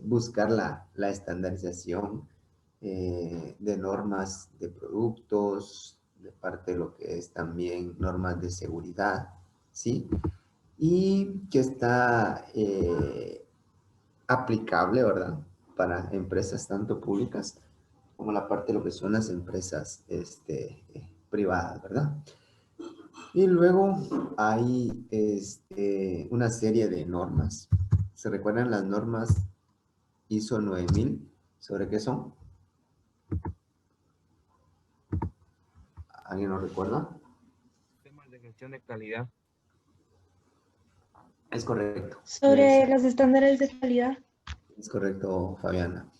buscar la estandarización de normas de productos, de parte de lo que es también normas de seguridad, ¿sí? Y que está aplicable, ¿verdad? Para empresas tanto públicas como la parte de lo que son las empresas privadas, ¿verdad? Y luego hay una serie de normas. ¿Se recuerdan las normas ISO 9000? ¿Sobre qué son? ¿Alguien lo recuerda? Temas de gestión de calidad. Es correcto. Sobre los estándares de calidad. Es correcto, Fabiana.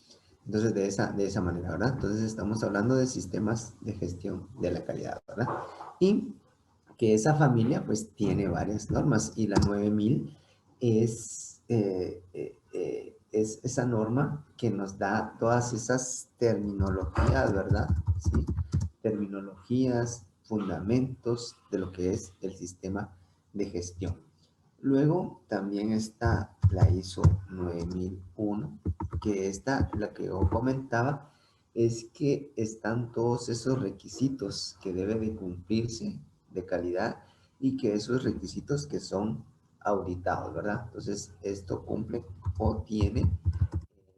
Entonces, de esa manera, ¿verdad? Entonces, estamos hablando de sistemas de gestión de la calidad, ¿verdad? Y que esa familia, pues, tiene varias normas. Y la 9000 es esa norma que nos da todas esas terminologías, ¿verdad? ¿Sí? Terminologías, fundamentos de lo que es el sistema de gestión. Luego también está la ISO 9001, que esta, la que yo comentaba, es que están todos esos requisitos que deben de cumplirse de calidad y que esos requisitos que son auditados, ¿verdad? Entonces, esto cumple o tiene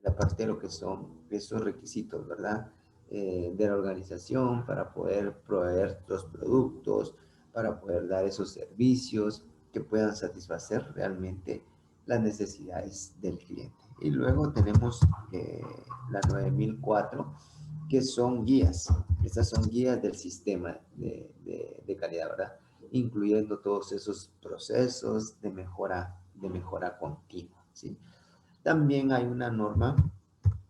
la parte de lo que son esos requisitos, ¿verdad? De la organización para poder proveer los productos, para poder dar esos servicios que puedan satisfacer realmente las necesidades del cliente. Y luego tenemos la 9004, que son guías. Estas son guías del sistema de calidad, ¿verdad? Incluyendo todos esos procesos de mejora continua, ¿sí? También hay una norma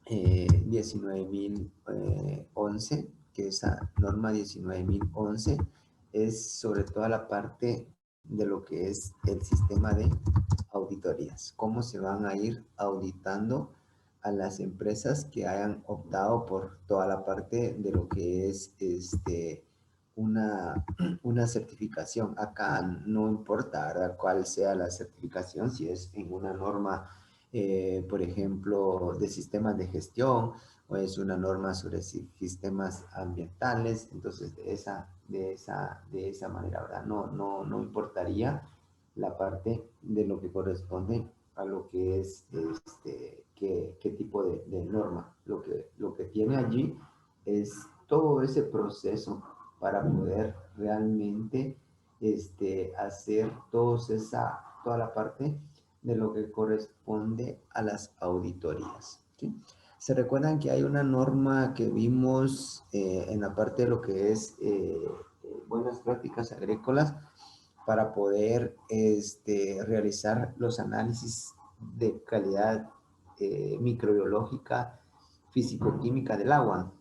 19.011, que esa norma 19.011 es sobre toda la parte de lo que es el sistema de auditorías, cómo se van a ir auditando a las empresas que hayan optado por toda la parte de lo que es una certificación. Acá no importa, ¿verdad?, cuál sea la certificación, si es en una norma por ejemplo, de sistemas de gestión, o es una norma sobre sistemas ambientales. Entonces, de esa manera, ¿verdad? No importaría la parte de lo que corresponde a lo que es qué tipo de norma. Lo que tiene allí es todo ese proceso para poder realmente hacer toda la parte de lo que corresponde a las auditorías, ¿sí? ¿Se recuerdan que hay una norma que vimos en la parte de lo que es buenas prácticas agrícolas para poder realizar los análisis de calidad microbiológica, físico-química del agua?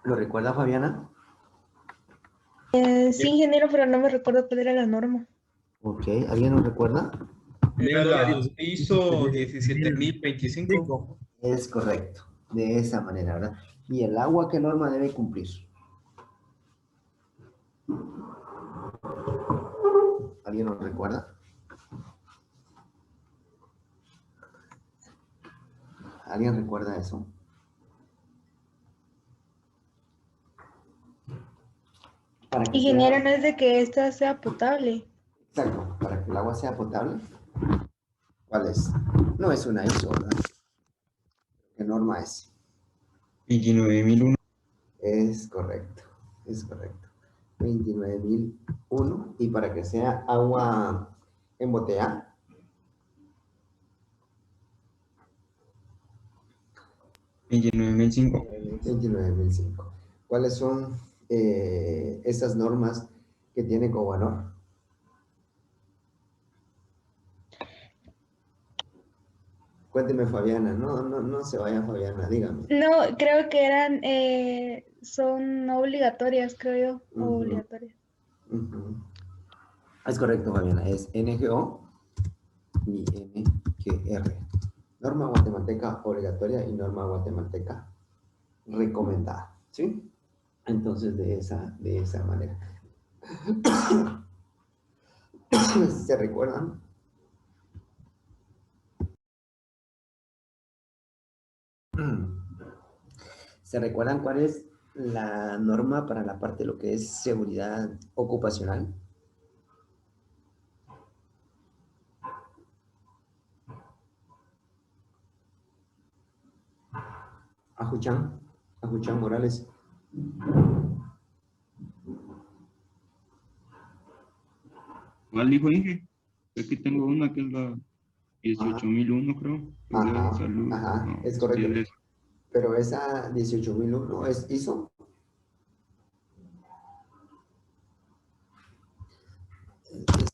¿Lo recuerda, Fabiana? Sí, ingeniero, pero no me recuerdo cuál era la norma. Ok, ¿alguien lo recuerda? Era la ISO 17025. Es correcto, de esa manera, ¿verdad? ¿Y el agua qué norma debe cumplir? ¿Alguien lo recuerda? ¿Alguien recuerda eso? Para que Ingeniero, sea, no es de que esta sea potable. exacto, para que el agua sea potable, ¿cuál es? No es una ISO, ¿verdad? ¿Qué norma es? 29001. Es correcto, es correcto. 29.001. Y para que sea agua embotellada, 29005. 29.005. ¿Cuáles son esas normas que tiene Cobanor? Cuénteme, Fabiana. No se vaya, Fabiana, dígame. No, creo que eran, son obligatorias, creo yo, Ujú, obligatorias. ujú. Es correcto, Fabiana. Es NGO y NGR. Norma guatemalteca obligatoria y norma guatemalteca recomendada, ¿sí? Entonces, de esa manera. ¿Se recuerdan ¿Se recuerdan cuál es la norma para la parte de lo que es seguridad ocupacional? Ajuchan Morales. ¿Cuál dijo Inge? Aquí tengo una que es la 18.001, creo. Seguridad de salud. No, Es sí correcto. es eso. Pero esa 18.001 es ISO.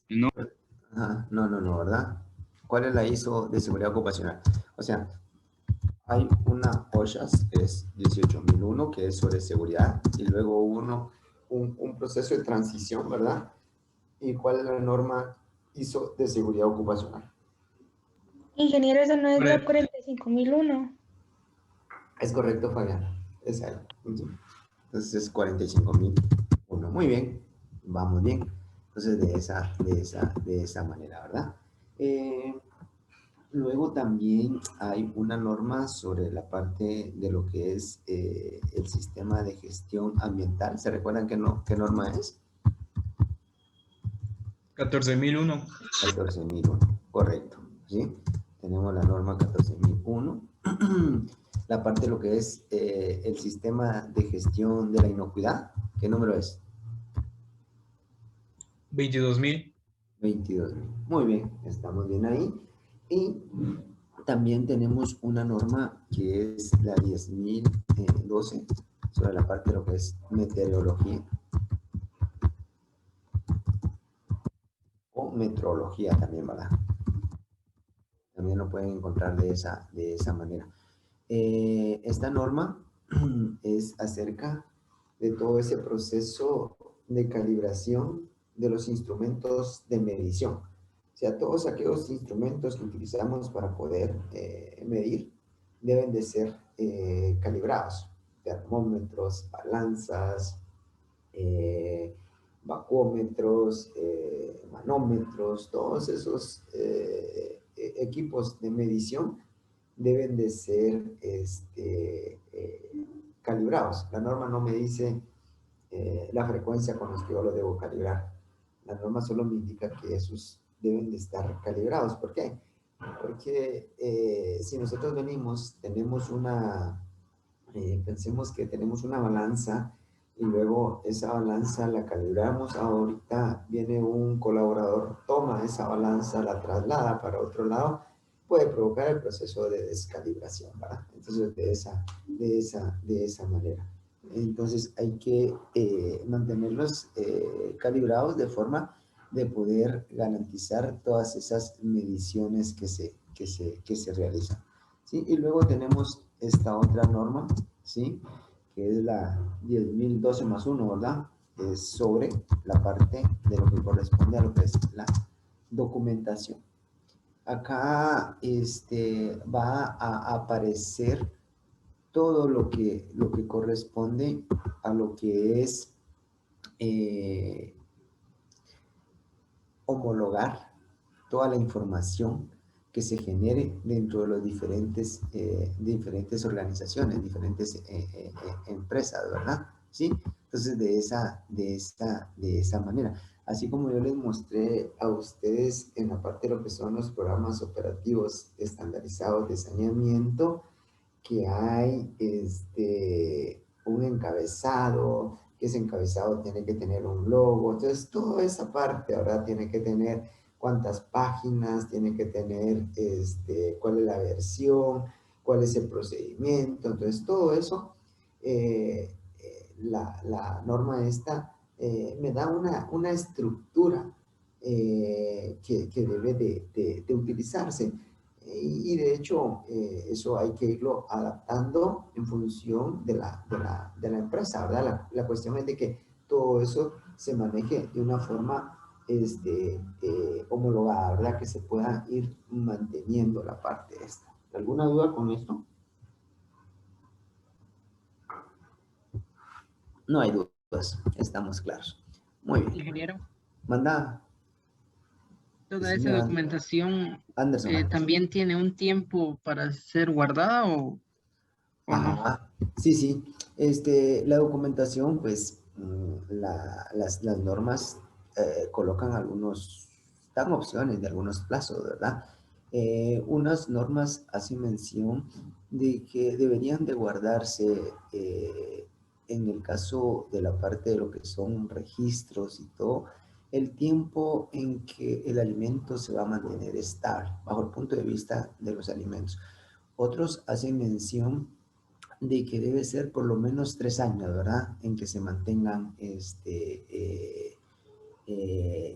No, Ajá, no, ¿verdad? ¿Cuál es la ISO de seguridad ocupacional? O sea, hay una OSHAS, que es 18.001, que es sobre seguridad, y luego un proceso de transición, ¿verdad? ¿Y cuál es la norma ISO de seguridad ocupacional? Ingeniero, esa no es la Pre- 45001. Es correcto, Fabián. Es ahí. Entonces es 45.001. Muy bien. Vamos bien. Entonces de esa manera, ¿verdad? Luego también hay una norma sobre la parte de lo que es el sistema de gestión ambiental. ¿Se recuerdan qué norma es? 14.001. 14.001, correcto. ¿Sí? Tenemos la norma 14.001. La parte de lo que es el sistema de gestión de la inocuidad. ¿Qué número es? 22.000. 22.000. Muy bien, estamos bien ahí. Y también tenemos una norma que es la 10.012 sobre la parte de lo que es meteorología o metrología también, ¿verdad? También lo pueden encontrar de esa manera. Esta norma es acerca de todo ese proceso de calibración de los instrumentos de medición. O sea, todos aquellos instrumentos que utilizamos para poder medir deben de ser calibrados. Termómetros, balanzas, vacuómetros, manómetros, todos esos equipos de medición deben de ser calibrados. La norma no me dice la frecuencia con los que yo lo debo calibrar. La norma solo me indica que esos deben de estar calibrados. ¿Por qué? Porque si nosotros tenemos pensemos que tenemos una balanza y luego esa balanza la calibramos, ahorita viene un colaborador, toma esa balanza, la traslada para otro lado, puede provocar el proceso de descalibración, ¿verdad? Entonces, de esa manera. Entonces, hay que mantenerlos calibrados de forma de poder garantizar todas esas mediciones que se realizan. ¿Sí? Y luego tenemos esta otra norma, ¿sí? Que es la 10.012 más 1, ¿verdad? Es sobre la parte de lo que corresponde a lo que es la documentación. Acá va a aparecer todo lo que corresponde a lo que es homologar toda la información que se genere dentro de los diferentes organizaciones, diferentes empresas, ¿verdad? ¿Sí? Entonces, de esa manera. Así como yo les mostré a ustedes en la parte de lo que son los programas operativos estandarizados de saneamiento, que hay un encabezado, que ese encabezado tiene que tener un logo, entonces toda esa parte ahora tiene que tener cuántas páginas, tiene que tener cuál es la versión, cuál es el procedimiento, entonces todo eso, la norma esta me da una estructura que debe de utilizarse. Y de hecho, eso hay que irlo adaptando en función de la empresa, ¿verdad? La cuestión es de que todo eso se maneje de una forma homologada, ¿verdad? Que se pueda ir manteniendo la parte esta. ¿Alguna duda con esto? No hay dudas, estamos claros. Muy bien. Ingeniero, Manda, toda esa señor documentación Anderson. también tiene un tiempo para ser guardada o ¿o no? Ajá, sí, sí. La documentación, pues, las normas colocan dan opciones de algunos plazos, ¿verdad? Unas normas hacen mención de que deberían de guardarse, en el caso de la parte de lo que son registros y todo, el tiempo en que el alimento se va a mantener estable, bajo el punto de vista de los alimentos. Otros hacen mención de que debe ser por lo menos 3 años, ¿verdad? En que se mantengan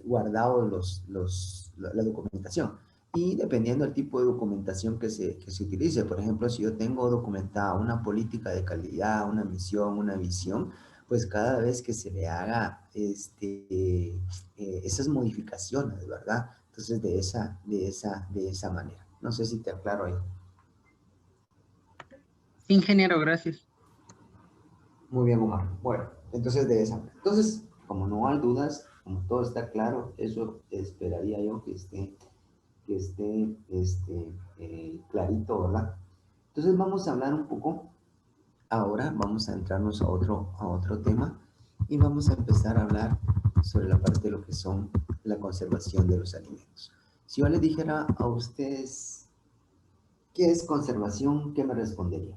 guardados la documentación. Y dependiendo del tipo de documentación que se utilice, por ejemplo, si yo tengo documentada una política de calidad, una misión, una visión, pues cada vez que se le haga esas modificaciones, ¿verdad? Entonces, de esa manera. No sé si te aclaro ahí. Ingeniero, gracias. Muy bien, Omar. Bueno, entonces de esa manera. Entonces, como no hay dudas, como todo está claro, eso esperaría yo que esté clarito, ¿verdad? Entonces vamos a hablar un poco, ahora vamos a entrarnos a otro tema y vamos a empezar a hablar sobre la parte de lo que son la conservación de los alimentos. Si yo les dijera a ustedes, ¿qué es conservación? ¿Qué me respondería?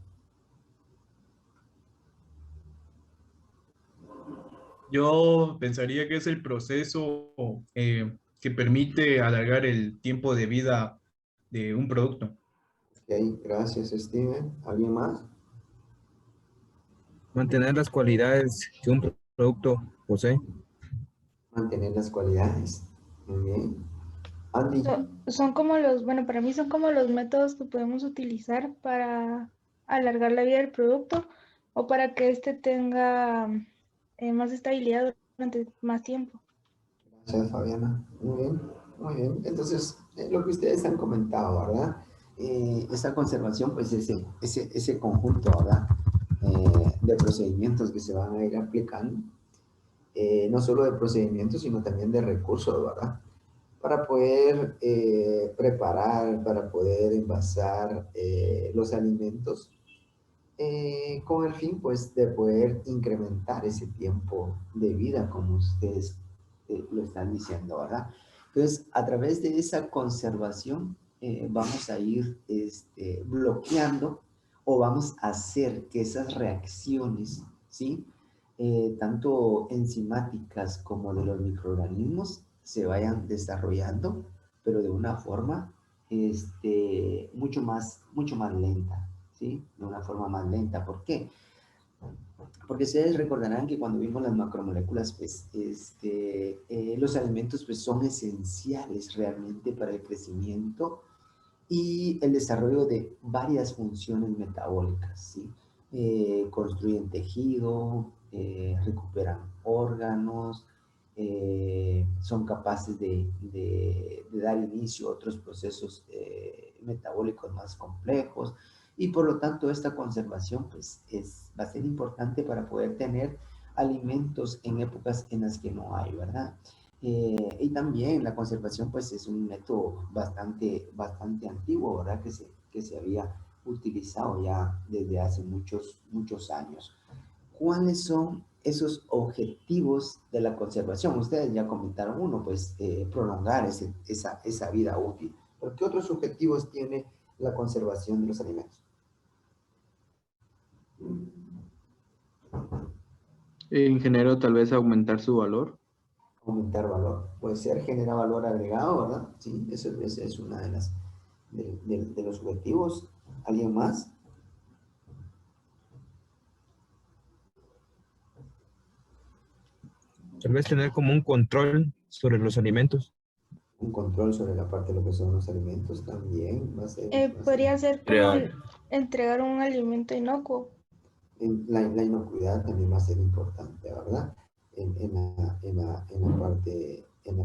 Yo pensaría que es el proceso que permite alargar el tiempo de vida de un producto. Ok, gracias, Steven. ¿Alguien más? Mantener las cualidades que un producto posee. Mantener las cualidades. Muy bien. Andy, Son como los, bueno, para mí son como los métodos que podemos utilizar para alargar la vida del producto o para que éste tenga más estabilidad durante más tiempo. gracias, Fabiana. Muy bien, muy bien. Entonces, lo que ustedes han comentado, ¿verdad? Esta conservación, pues ese conjunto, ¿verdad? De procedimientos que se van a ir aplicando, no solo de procedimientos, sino también de recursos, ¿verdad? Para poder preparar, para poder envasar los alimentos con el fin, pues, de poder incrementar ese tiempo de vida, como ustedes lo están diciendo, ¿verdad? Entonces, a través de esa conservación, vamos a ir bloqueando o vamos a hacer que esas reacciones, ¿sí? Tanto enzimáticas como de los microorganismos, se vayan desarrollando, pero de una forma mucho más lenta, ¿sí? De una forma más lenta. ¿Por qué? Porque ustedes recordarán que cuando vimos las macromoléculas, pues, los alimentos, pues, son esenciales realmente para el crecimiento y el desarrollo de varias funciones metabólicas, ¿sí? Construyen tejido, recuperan órganos, son capaces de dar inicio a otros procesos metabólicos más complejos y por lo tanto esta conservación, pues, va a ser importante para poder tener alimentos en épocas en las que no hay, ¿verdad? Y también la conservación, pues, es un método bastante antiguo, ¿verdad? Que se había utilizado ya desde hace muchos años. ¿Cuáles son esos objetivos de la conservación? Ustedes ya comentaron uno, pues, prolongar esa vida útil. ¿Pero qué otros objetivos tiene la conservación de los alimentos? Ingeniero, tal vez aumentar su valor. Aumentar valor. Puede ser generar valor agregado, ¿verdad? Sí, eso es una de los objetivos. ¿Alguien más? Tal vez tener como un control sobre los alimentos. Un control sobre la parte de lo que son los alimentos también va a ser Podría ser como Crear. entregar un alimento inocuo. la inocuidad también va a ser importante, ¿verdad? En la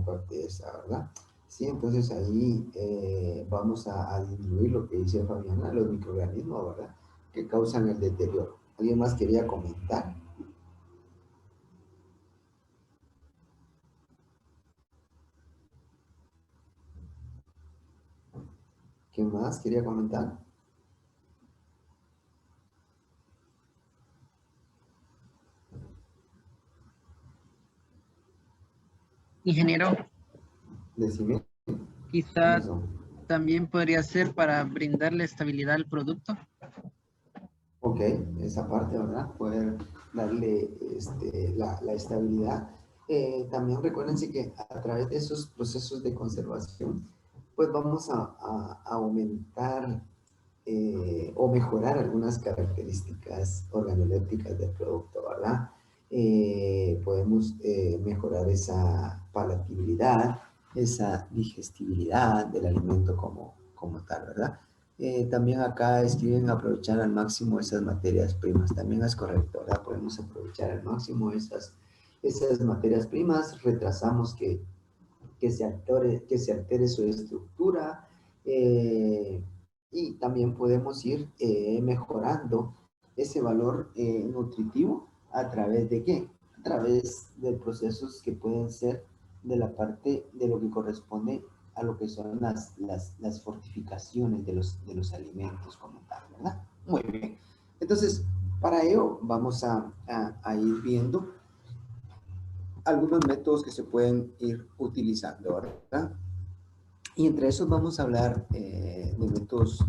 parte esa, ¿verdad? Sí, entonces ahí vamos a disminuir lo que dice Fabiana, los microorganismos, ¿verdad? Que causan el deterioro. ¿Alguien más quería comentar? ¿Qué más quería comentar? Ingeniero, Decime. quizá Eso. también podría ser para brindarle estabilidad al producto. Ok, esa parte, ¿verdad? Poder darle la estabilidad. También recuérdense que a través de esos procesos de conservación, pues vamos a aumentar o mejorar algunas características organolépticas del producto, ¿verdad? Podemos mejorar esa palatabilidad, esa digestibilidad del alimento como tal, ¿verdad? También acá escriben aprovechar al máximo esas materias primas. También es correcto, ¿verdad? Podemos aprovechar al máximo esas materias primas. Retrasamos que se altere su estructura. Y también podemos ir mejorando ese valor nutritivo a través de qué? A través de procesos que pueden ser de la parte de lo que corresponde a lo que son las fortificaciones de los alimentos como tal, ¿verdad? Muy bien. Entonces, para ello vamos a ir viendo algunos métodos que se pueden ir utilizando, ¿verdad? Y entre esos vamos a hablar de métodos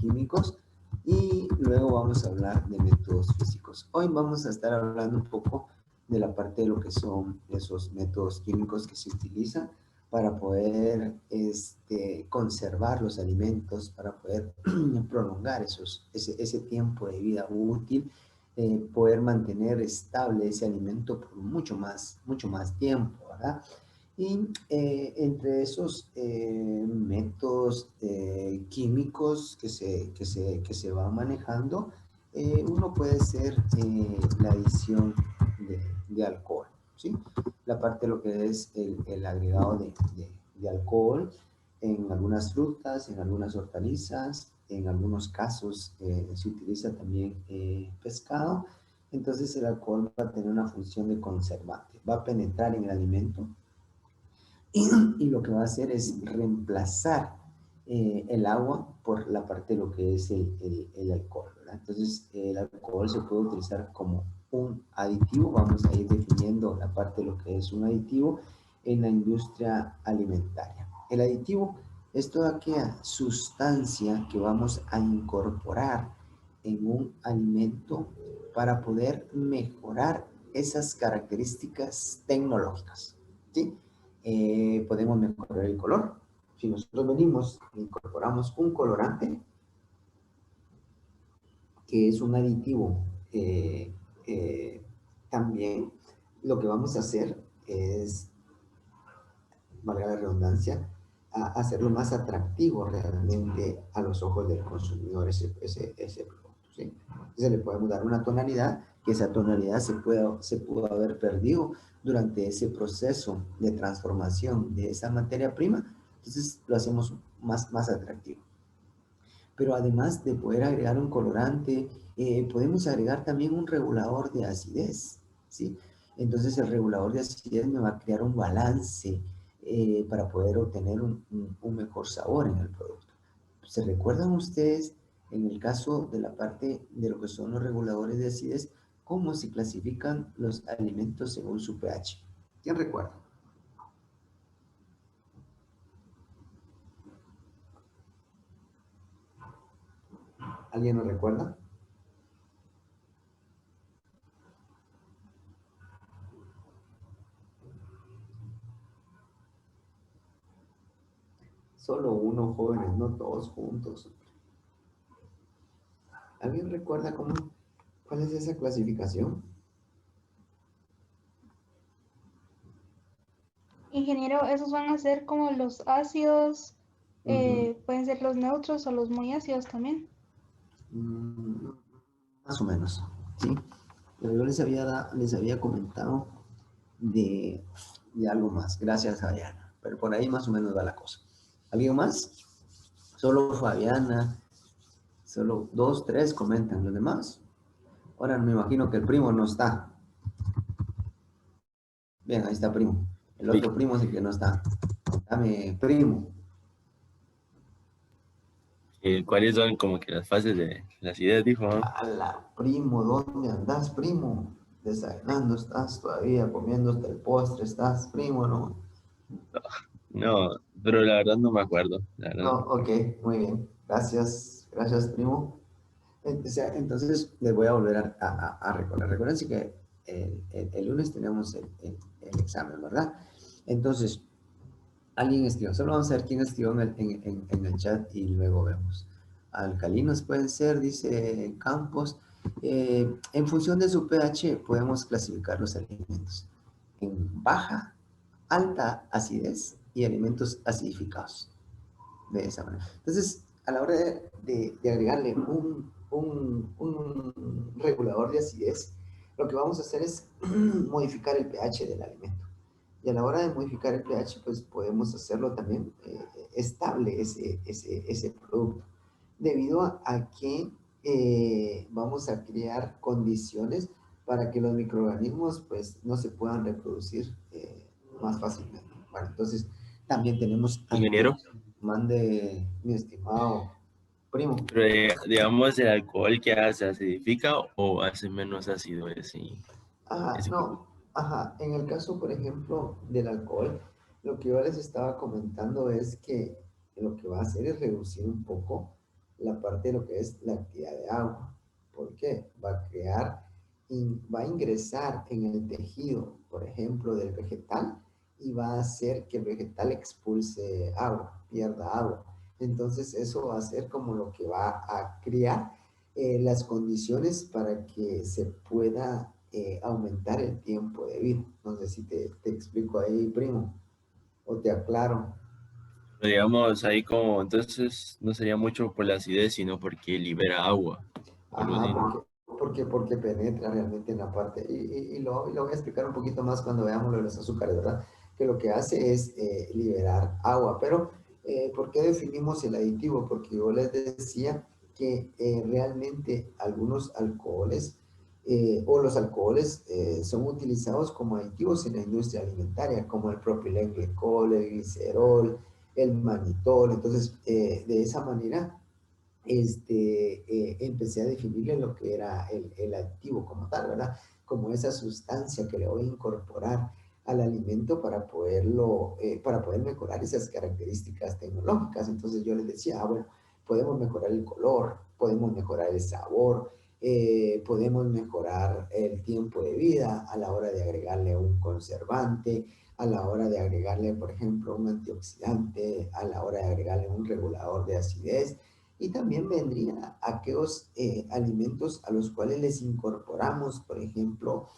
químicos y luego vamos a hablar de métodos físicos. Hoy vamos a estar hablando un poco de la parte de lo que son esos métodos químicos que se utilizan para poder conservar los alimentos, para poder prolongar ese tiempo de vida útil, poder mantener estable ese alimento por mucho más tiempo, ¿verdad? Y entre esos métodos químicos que se van manejando, uno puede ser la adición de alcohol, ¿sí? La parte de lo que es el agregado de alcohol en algunas frutas, en algunas hortalizas, en algunos casos se utiliza también pescado. Entonces el alcohol va a tener una función de conservante, va a penetrar en el alimento y lo que va a hacer es reemplazar el agua por la parte de lo que es el alcohol, ¿verdad? Entonces, el alcohol se puede utilizar como un aditivo. Vamos a ir definiendo la parte de lo que es un aditivo en la industria alimentaria. El aditivo es toda aquella sustancia que vamos a incorporar en un alimento para poder mejorar esas características tecnológicas, ¿sí? Podemos mejorar el color. Si nosotros venimos e incorporamos un colorante, que es un aditivo, también lo que vamos a hacer es, valga la redundancia, hacerlo más atractivo realmente a los ojos del consumidor ese producto, ¿sí? Entonces le podemos dar una tonalidad, que esa tonalidad se pudo haber perdido durante ese proceso de transformación de esa materia prima. Entonces lo hacemos más atractivo. Pero además de poder agregar un colorante, podemos agregar también un regulador de acidez, ¿sí? Entonces el regulador de acidez me va a crear un balance para poder obtener un mejor sabor en el producto. ¿Se recuerdan ustedes en el caso de la parte de lo que son los reguladores de acidez, cómo se clasifican los alimentos según su pH? ¿Quién recuerda? ¿Alguien lo recuerda? Solo uno, jóvenes, no todos juntos. ¿Alguien recuerda cuál es esa clasificación? Ingeniero, esos van a ser como los ácidos, Ujú. pueden ser los neutros o los muy ácidos también. Más o menos, ¿sí? Pero yo les había comentado de algo más. Gracias, Fabiana. Pero por ahí más o menos va la cosa. ¿Alguien más? Solo Fabiana, solo 2, 3 comentan. ¿Los demás? Ahora me imagino que el primo no está. Bien, ahí está primo. El otro primo es el que no está. Dame, primo. ¿Cuáles son como que las fases de las ideas, dijo? ¿No? Ala, primo, ¿dónde andas, primo? desayunando estás todavía, comiéndote el postre estás, primo, ¿no? No, pero la verdad no me acuerdo. La verdad. No, ok, muy bien. Gracias, gracias, primo. Entonces, les voy a volver a recordar. Recuerden que el lunes tenemos el examen, ¿verdad? Entonces, alguien escribió. Solo vamos a ver quién escribió en el chat y luego vemos. Alcalinos pueden ser, dice Campos. En función de su pH podemos clasificar los alimentos en baja, alta acidez y alimentos acidificados. De esa manera. Entonces, a la hora de agregarle un regulador de acidez, lo que vamos a hacer es modificar el pH del alimento. Y a la hora de modificar el pH, pues podemos hacerlo también estable ese producto. Debido a que vamos a crear condiciones para que los microorganismos pues no se puedan reproducir más fácilmente. Bueno, entonces también tenemos... Ingeniero, Mande, mi estimado primo. pero digamos el alcohol que hace, ¿acidifica o hace menos ácido Ajá, ese producto? no, ajá. En el caso, por ejemplo, del alcohol, lo que yo les estaba comentando es que lo que va a hacer es reducir un poco la parte de lo que es la actividad de agua. ¿Por qué? Va a crear, va a ingresar en el tejido, por ejemplo, del vegetal y va a hacer que el vegetal expulse agua, pierda agua. Entonces, eso va a ser como lo que va a crear las condiciones para que se pueda aumentar el tiempo de vida. No sé si te explico ahí, primo, o te aclaro. Pero digamos ahí como, entonces no sería mucho por la acidez, sino porque libera agua. O algo así, Ajá, ¿no? porque penetra realmente en la parte. Y lo voy a explicar un poquito más cuando veamos lo de los azúcares, ¿verdad? Que lo que hace es liberar agua. Pero, ¿por qué definimos el aditivo? Porque yo les decía que realmente algunos alcoholes o los alcoholes son utilizados como aditivos en la industria alimentaria, como el propilenglicol, el glicerol, el manitol. Entonces, de esa manera empecé a definirle lo que era el aditivo como tal, ¿verdad? Como esa sustancia que le voy a incorporar al alimento para poder mejorar esas características tecnológicas. Entonces yo les decía, bueno, podemos mejorar el color, podemos mejorar el sabor, podemos mejorar el tiempo de vida a la hora de agregarle un conservante, a la hora de agregarle, por ejemplo, un antioxidante, a la hora de agregarle un regulador de acidez. Y también vendrían aquellos alimentos a los cuales les incorporamos, por ejemplo,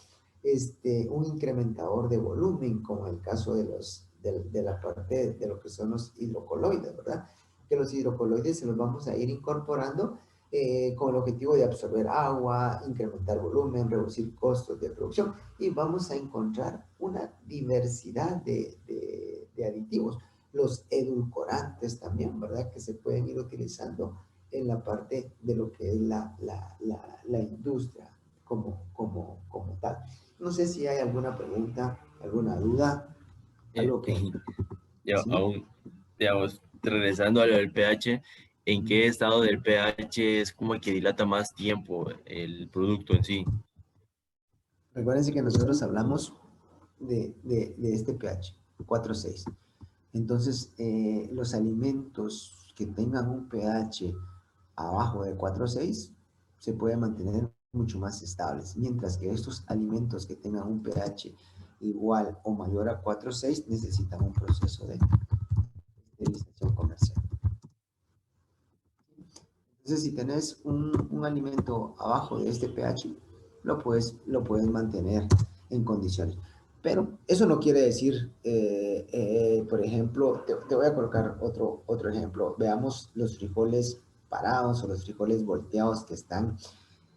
un incrementador de volumen, como el caso de la parte de lo que son los hidrocoloides, ¿verdad? Que los hidrocoloides se los vamos a ir incorporando con el objetivo de absorber agua, incrementar volumen, reducir costos de producción y vamos a encontrar una diversidad de aditivos. Los edulcorantes también, ¿verdad? Que se pueden ir utilizando en la parte de lo que es la industria como tal. No sé si hay alguna pregunta, alguna duda, algo que... Ya, ¿sí? aún, digamos, regresando a lo del pH, ¿en qué estado del pH es como que dilata más tiempo el producto en sí? Recuérdense que nosotros hablamos de este pH, 4,6. Entonces, los alimentos que tengan un pH abajo de 4,6 se pueden mantener mucho más estables, mientras que estos alimentos que tengan un pH igual o mayor a 4,6 necesitan un proceso de esterilización comercial. Entonces, si tenés un alimento abajo de este pH, lo puedes mantener en condiciones. Pero eso no quiere decir, por ejemplo, te voy a colocar otro ejemplo. Veamos los frijoles parados o los frijoles volteados que están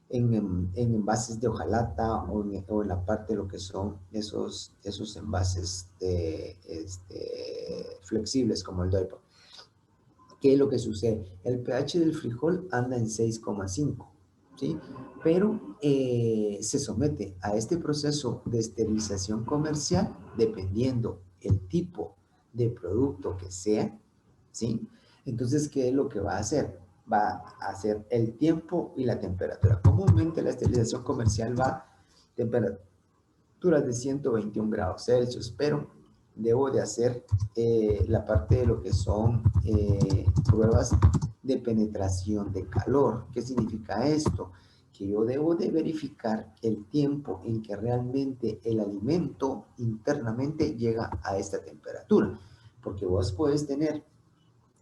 en envases de hojalata o en la parte de lo que son esos envases flexibles como el Doypo. ¿Qué es lo que sucede? El pH del frijol anda en 6,5, ¿sí? Pero se somete a este proceso de esterilización comercial dependiendo el tipo de producto que sea, ¿sí? Entonces, ¿qué es lo que va a hacer? Va a hacer el tiempo y la temperatura. Comúnmente la esterilización comercial va temperaturas de 121 grados Celsius, pero debo de hacer la parte de lo que son pruebas de penetración de calor. ¿Qué significa esto? Que yo debo de verificar el tiempo en que realmente el alimento internamente llega a esta temperatura, porque vos puedes tener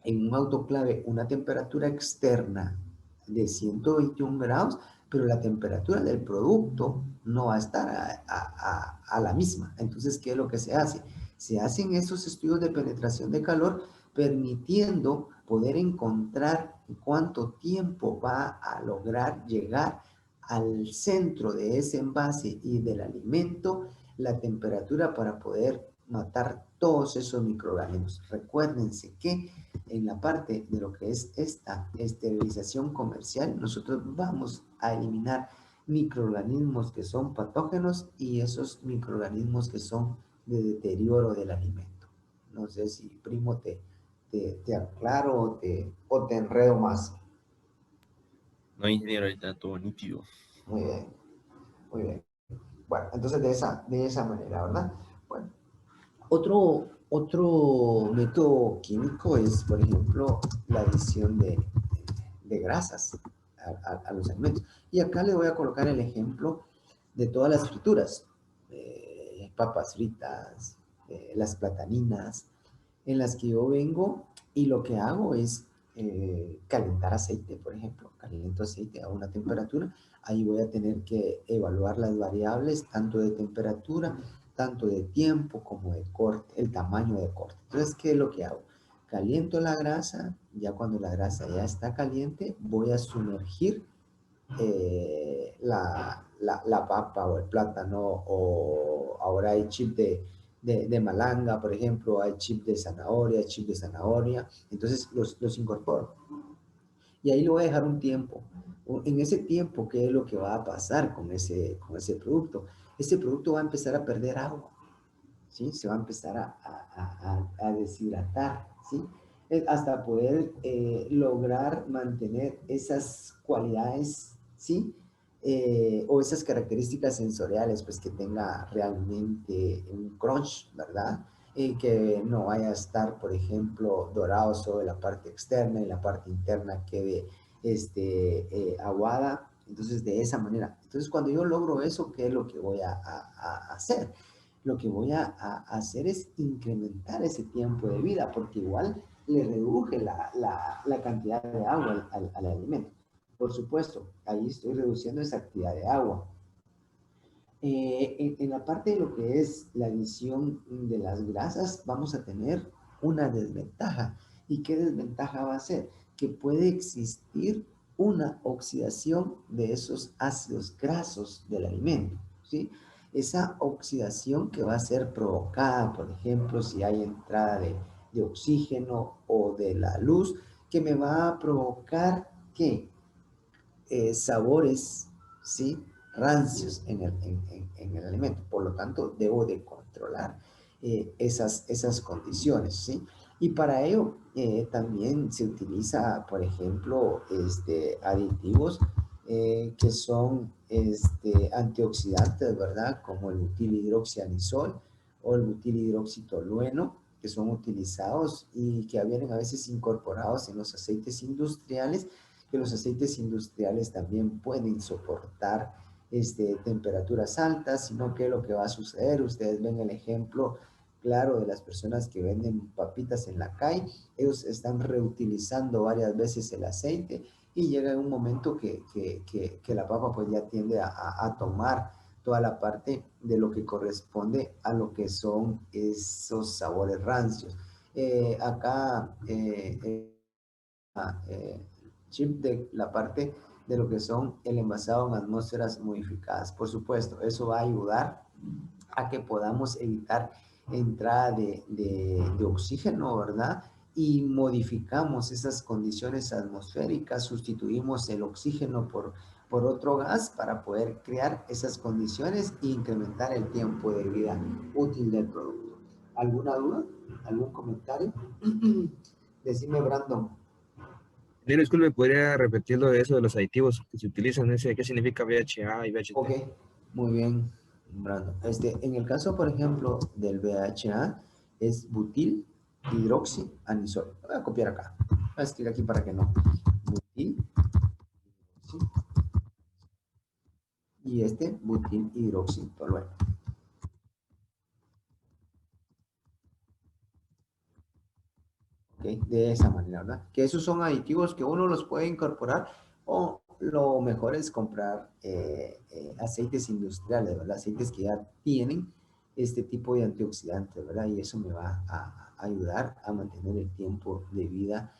en un autoclave una temperatura externa de 121 grados, pero la temperatura del producto no va a estar a la misma. Entonces, ¿qué es lo que se hace? Se hacen esos estudios de penetración de calor permitiendo poder encontrar cuánto tiempo va a lograr llegar al centro de ese envase y del alimento la temperatura para poder matar todos esos microorganismos. Recuérdense que en la parte de lo que es esta esterilización comercial, nosotros vamos a eliminar microorganismos que son patógenos y esos microorganismos que son de deterioro del alimento. No sé si, primo, te aclaro o te enredo más. No, ingeniero, ahorita todo nítido. Muy bien, muy bien. Bueno, entonces de esa manera, ¿verdad? Bueno, otro método químico es, por ejemplo, la adición de grasas a los alimentos. Y acá le voy a colocar el ejemplo de todas las frituras, papas fritas, las plataninas, en las que yo vengo y lo que hago es calentar aceite, por ejemplo. Caliento aceite a una temperatura. Ahí voy a tener que evaluar las variables, tanto de temperatura, tanto de tiempo como de corte, el tamaño de corte. Entonces, ¿qué es lo que hago? Caliento la grasa, ya cuando la grasa ya está caliente, voy a sumergir la papa o el plátano, o ahora hay chip de malanga, por ejemplo, hay chip de zanahoria, entonces los incorporo. Y ahí lo voy a dejar un tiempo. En ese tiempo, ¿qué es lo que va a pasar con ese producto? Ese producto va a empezar a perder agua, ¿sí? Se va a empezar a deshidratar, ¿sí? Hasta poder lograr mantener esas cualidades, ¿sí? O esas características sensoriales, pues que tenga realmente un crunch, ¿verdad? Que no vaya a estar, por ejemplo, dorado sobre la parte externa y la parte interna quede aguada. Entonces, de esa manera. Entonces, cuando yo logro eso, ¿qué es lo que voy a hacer? Lo que voy a hacer es incrementar ese tiempo de vida, porque igual le reduje la cantidad de agua al alimento. Por supuesto, ahí estoy reduciendo esa cantidad de agua. En la parte de lo que es la adición de las grasas, vamos a tener una desventaja. ¿Y qué desventaja va a ser? Que puede existir una oxidación de esos ácidos grasos del alimento, ¿sí? Esa oxidación que va a ser provocada, por ejemplo, si hay entrada de oxígeno o de la luz, que me va a provocar que sabores, ¿sí? Rancios en el alimento. Por lo tanto, debo de controlar esas condiciones, ¿sí? Y para ello también se utiliza, por ejemplo, aditivos que son antioxidantes, ¿verdad? Como el butilhidroxianisol o el butilhidroxitolueno, que son utilizados y que vienen a veces incorporados en los aceites industriales, que los aceites industriales también pueden soportar temperaturas altas, sino que lo que va a suceder, ustedes ven el ejemplo claro de las personas que venden papitas en la calle, ellos están reutilizando varias veces el aceite y llega un momento que la papa pues ya tiende a tomar toda la parte de lo que corresponde a lo que son esos sabores rancios. Acá chip de la parte de lo que son el envasado en atmósferas modificadas. Por supuesto, eso va a ayudar a que podamos evitar entrada de oxígeno, ¿verdad? Y modificamos esas condiciones atmosféricas, sustituimos el oxígeno por otro gas para poder crear esas condiciones e incrementar el tiempo de vida útil del producto. ¿Alguna duda? ¿Algún comentario? Decime, Brandon. Disculpe, ¿podría repetir lo de eso de los aditivos que se utilizan? ¿Qué significa VHA y VHT? Ok, Muy bien, Brando. En el caso, por ejemplo, del BHA, es butil hidroxianisol. Voy a copiar acá. Voy a escribir aquí para que no. Butil hidroxi- y butil hidroxitolueno. ¿Okay? De esa manera, ¿verdad? Que esos son aditivos que uno los puede incorporar o lo mejor es comprar aceites industriales, ¿verdad? Aceites que ya tienen este tipo de antioxidantes, ¿verdad? Y eso me va a ayudar a mantener el tiempo de vida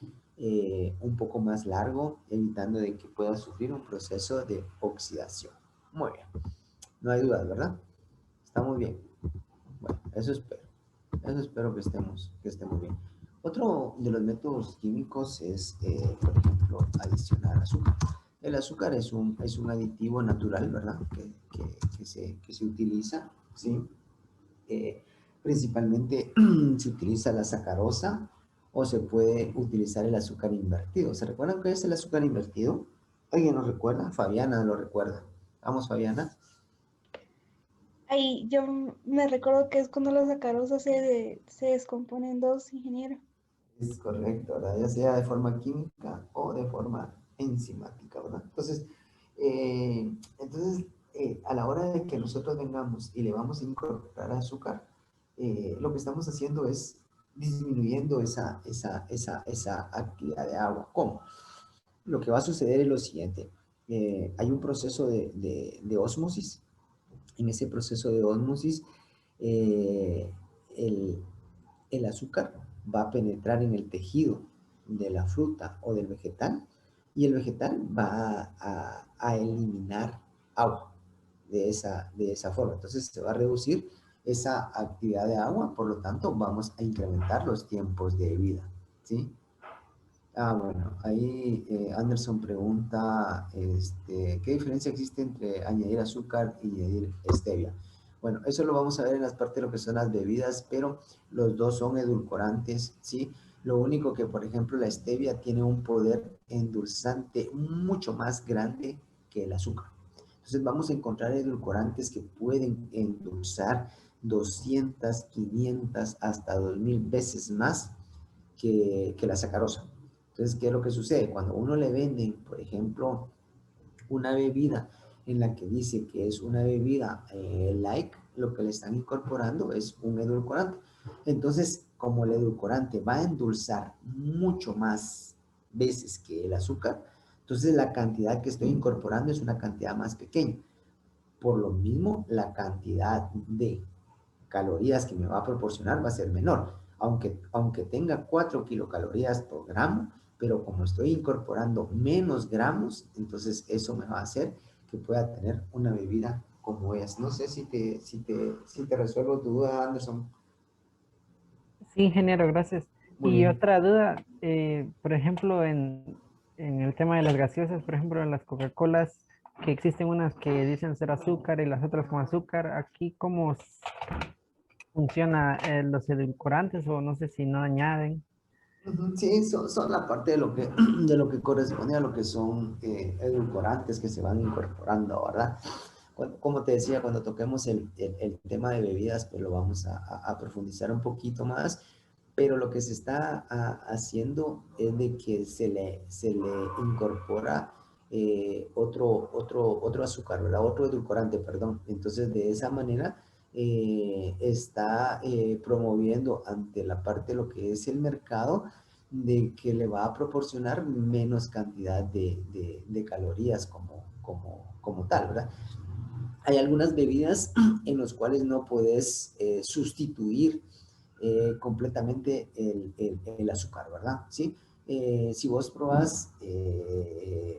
un poco más largo, evitando de que pueda sufrir un proceso de oxidación. Muy bien. No hay dudas, ¿verdad? Está muy bien. Bueno, eso espero. Eso espero que estemos bien. Otro de los métodos químicos es, por ejemplo, adicionar azúcar. El azúcar es un aditivo natural, ¿verdad? Que se utiliza, ¿sí? Principalmente se utiliza la sacarosa o se puede utilizar el azúcar invertido. ¿Se recuerdan qué es el azúcar invertido? ¿Alguien nos recuerda? Fabiana lo recuerda. Vamos, Fabiana. Ay, yo me recuerdo que es cuando la sacarosa se descompone en dos, ingeniero. Es correcto, ¿verdad? Ya sea de forma química o de forma enzimática, ¿verdad? Entonces, a la hora de que nosotros vengamos y le vamos a incorporar azúcar, lo que estamos haciendo es disminuyendo esa actividad de agua. ¿Cómo? Lo que va a suceder es lo siguiente. Hay un proceso de ósmosis. En ese proceso de ósmosis, eh, el, el azúcar va a penetrar en el tejido de la fruta o del vegetal y el vegetal va a eliminar agua de esa forma. Entonces se va a reducir esa actividad de agua, por lo tanto vamos a incrementar los tiempos de vida, ¿sí? Bueno, ahí Anderson pregunta, ¿qué diferencia existe entre añadir azúcar y añadir stevia? Bueno, eso lo vamos a ver en las partes de lo que son las bebidas, pero los dos son edulcorantes, ¿sí? Lo único que, por ejemplo, la stevia tiene un poder endulzante mucho más grande que el azúcar. Entonces vamos a encontrar edulcorantes que pueden endulzar 200, 500, hasta 2000 veces más que la sacarosa. Entonces, ¿qué es lo que sucede? Cuando uno le venden, por ejemplo, una bebida en la que dice que es una bebida light, lo que le están incorporando es un edulcorante. Entonces, como el edulcorante va a endulzar mucho más veces que el azúcar, entonces la cantidad que estoy incorporando es una cantidad más pequeña. Por lo mismo, la cantidad de calorías que me va a proporcionar va a ser menor, aunque tenga 4 kilocalorías por gramo, pero como estoy incorporando menos gramos, entonces eso me va a hacer que pueda tener una bebida como es. No sé si te resuelvo tu duda, Anderson. Sí, ingeniero, gracias. Muy Y bien. otra duda, por ejemplo, en el tema de las gaseosas, por ejemplo, en las Coca-Colas, que existen unas que dicen ser azúcar y las otras con azúcar, aquí cómo funciona los edulcorantes o no sé si no añaden. Sí, son la parte de lo que corresponde a lo que son edulcorantes que se van incorporando, ¿verdad? Como te decía, cuando toquemos el tema de bebidas, pues lo vamos a profundizar un poquito más, pero lo que se está haciendo es de que se le incorpora otro azúcar, ¿verdad? Otro edulcorante, perdón. Entonces, de esa manera está promoviendo ante la parte de lo que es el mercado de que le va a proporcionar menos cantidad de calorías como tal, ¿verdad? Hay algunas bebidas en las cuales no puedes sustituir completamente el azúcar, ¿verdad? ¿Sí? Si vos probás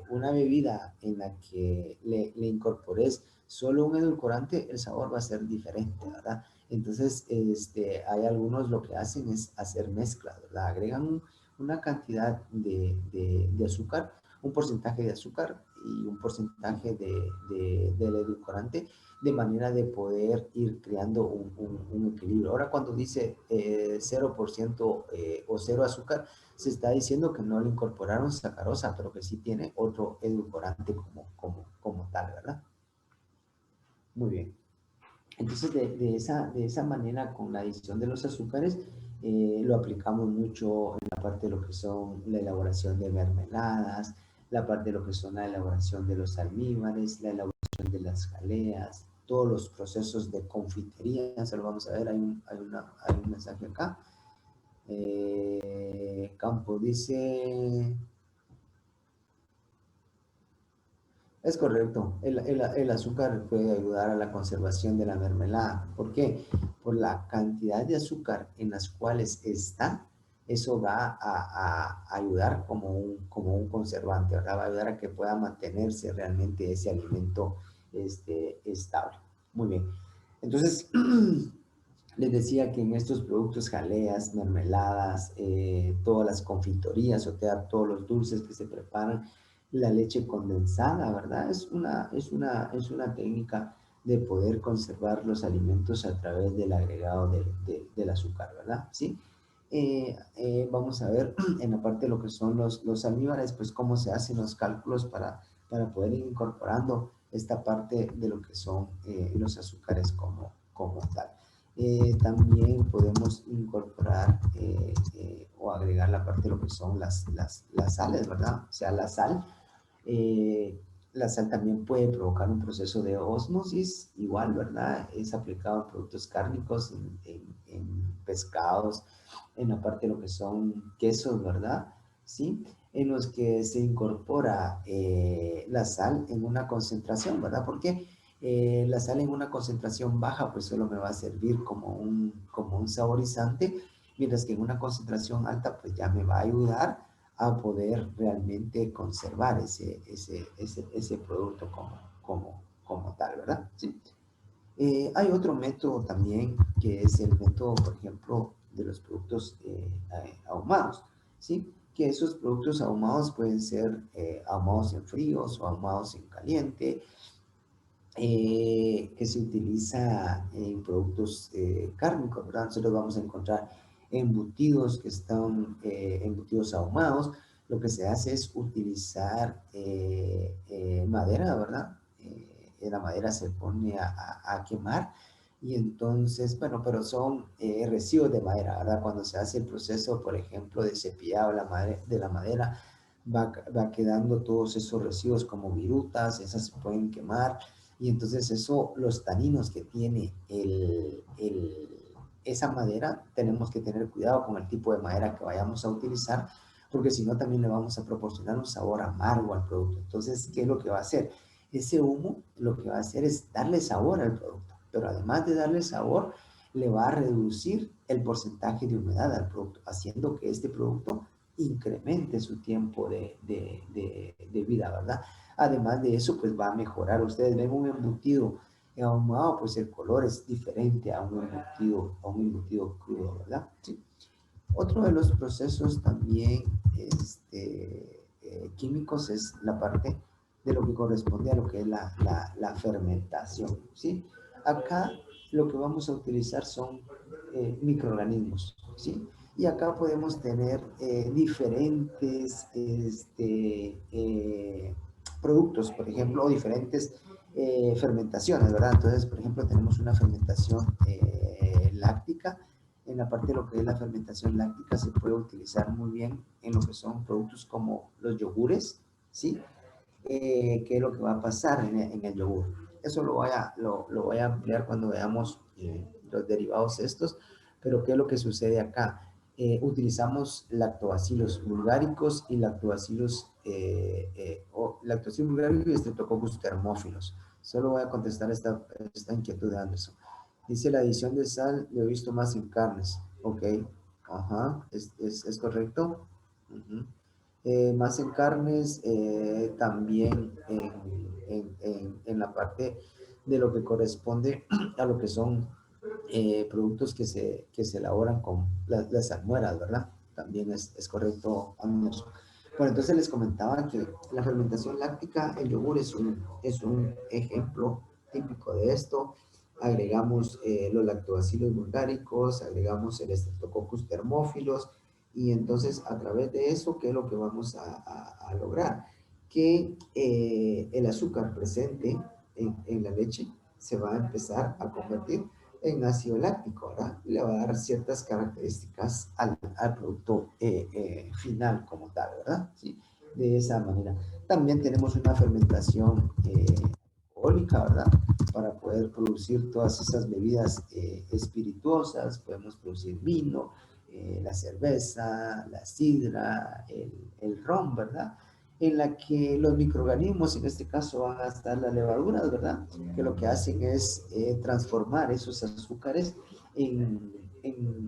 una bebida en la que le incorpores solo un edulcorante, el sabor va a ser diferente, ¿verdad? Entonces, hay algunos lo que hacen es hacer mezclas, ¿verdad? Agregan una cantidad de azúcar, un porcentaje de azúcar y un porcentaje del edulcorante, de manera de poder ir creando un equilibrio. Ahora cuando dice 0% o cero azúcar, se está diciendo que no le incorporaron sacarosa, pero que sí tiene otro edulcorante como tal, ¿verdad? Muy bien. Entonces, de esa manera, con la adición de los azúcares, lo aplicamos mucho en la parte de lo que son la elaboración de mermeladas, la parte de lo que son la elaboración de los almíbares, la elaboración de las jaleas, todos los procesos de confitería. Se lo vamos a ver, hay un mensaje acá. Campo dice... Es correcto, el azúcar puede ayudar a la conservación de la mermelada. ¿Por qué? Por la cantidad de azúcar en las cuales está, eso va a ayudar como un conservante, ¿verdad? Va a ayudar a que pueda mantenerse realmente ese alimento estable. Muy bien. Entonces, les decía que en estos productos, jaleas, mermeladas, todas las confitorías, o sea, todos los dulces que se preparan, la leche condensada, ¿verdad? Es una técnica de poder conservar los alimentos a través del agregado del azúcar, ¿verdad? ¿Sí? Vamos a ver en la parte de lo que son los almíbares, pues cómo se hacen los cálculos para poder ir incorporando esta parte de lo que son los azúcares como tal. También podemos incorporar o agregar la parte de lo que son las sales, ¿verdad? O sea, la sal también puede provocar un proceso de ósmosis, igual, ¿verdad? Es aplicado en productos cárnicos, en pescados, en la parte de lo que son quesos, ¿verdad? ¿Sí? En los que se incorpora la sal en una concentración, ¿verdad? Porque la sal en una concentración baja, pues solo me va a servir como un saborizante, mientras que en una concentración alta, pues ya me va a ayudar a poder realmente conservar ese producto como tal, ¿verdad? Sí. Hay otro método también que es el método, por ejemplo, de los productos ahumados, ¿sí? Que esos productos ahumados pueden ser ahumados en fríos o ahumados en caliente, que se utiliza en productos cárnicos, ¿verdad? Nosotros vamos a encontrar embutidos que están embutidos ahumados. Lo que se hace es utilizar madera, ¿verdad? La madera se pone a quemar y entonces, bueno, pero son residuos de madera, ¿verdad? Cuando se hace el proceso, por ejemplo, de cepillado de la madera, va quedando todos esos residuos como virutas, esas se pueden quemar y entonces eso, los taninos que tiene esa madera, tenemos que tener cuidado con el tipo de madera que vayamos a utilizar, porque si no también le vamos a proporcionar un sabor amargo al producto. Entonces, ¿qué es lo que va a hacer? Ese humo lo que va a hacer es darle sabor al producto, pero además de darle sabor, le va a reducir el porcentaje de humedad al producto, haciendo que este producto incremente su tiempo de vida, ¿verdad? Además de eso, pues va a mejorar. Ustedes ven un embutido ahumado, pues el color es diferente a un embutido crudo, ¿verdad? Sí. Otro de los procesos también químicos es la parte de lo que corresponde a lo que es la fermentación, ¿sí? Acá lo que vamos a utilizar son microorganismos, ¿sí? Y acá podemos tener diferentes productos, por ejemplo, o diferentes fermentaciones, ¿verdad? Entonces, por ejemplo, tenemos una fermentación láctica. En la parte de lo que es la fermentación láctica se puede utilizar muy bien en lo que son productos como los yogures, ¿sí? ¿Qué es lo que va a pasar en el yogur? Eso lo voy a ampliar cuando veamos los derivados estos, pero ¿qué es lo que sucede acá? Utilizamos lactobacilos bulgáricos y lactobacillus bulgáricos y Streptococcus thermophilus. Solo voy a contestar esta inquietud de Anderson. Dice la adición de sal, lo he visto más en carnes. Ok, ajá, es correcto. Más en carnes, también en la parte de lo que corresponde a lo que son productos que se elaboran con las salmueras, ¿verdad? También es correcto, Anderson. Bueno, entonces les comentaba que la fermentación láctica, el yogur es un ejemplo típico de esto. Agregamos los lactobacilos bulgáricos, agregamos el Streptococcus thermophilus, y entonces a través de eso, ¿qué es lo que vamos a lograr? Que el azúcar presente en la leche se va a empezar a convertir en ácido láctico, ¿verdad? Y le va a dar ciertas características al producto final como tal, ¿verdad? ¿Sí? De esa manera. También tenemos una fermentación alcohólica, ¿verdad? Para poder producir todas esas bebidas espirituosas, podemos producir vino, la cerveza, la sidra, el ron, ¿verdad? En la que los microorganismos, en este caso van a estar las levaduras, ¿verdad? Que lo que hacen es transformar esos azúcares en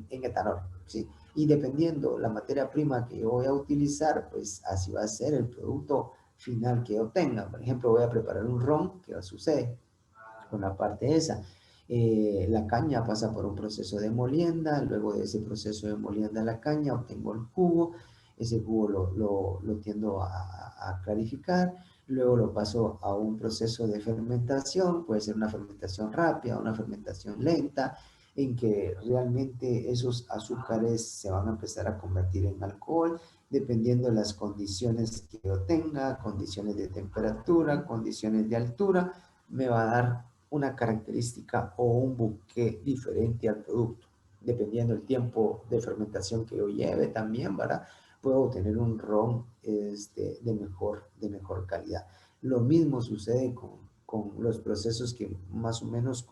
etanol, ¿sí? Y dependiendo la materia prima que yo voy a utilizar, pues así va a ser el producto final que obtenga. Por ejemplo, voy a preparar un ron, ¿qué sucede con la parte esa? La caña pasa por un proceso de molienda, luego de ese proceso de molienda de la caña obtengo el jugo, ese jugo lo tiendo a clarificar, luego lo paso a un proceso de fermentación, puede ser una fermentación rápida, una fermentación lenta, en que realmente esos azúcares se van a empezar a convertir en alcohol, dependiendo de las condiciones que yo tenga, condiciones de temperatura, condiciones de altura, me va a dar una característica o un buque diferente al producto. Dependiendo del tiempo de fermentación que yo lleve también, ¿verdad? Puedo obtener un ron de mejor calidad. Lo mismo sucede con los procesos que más o menos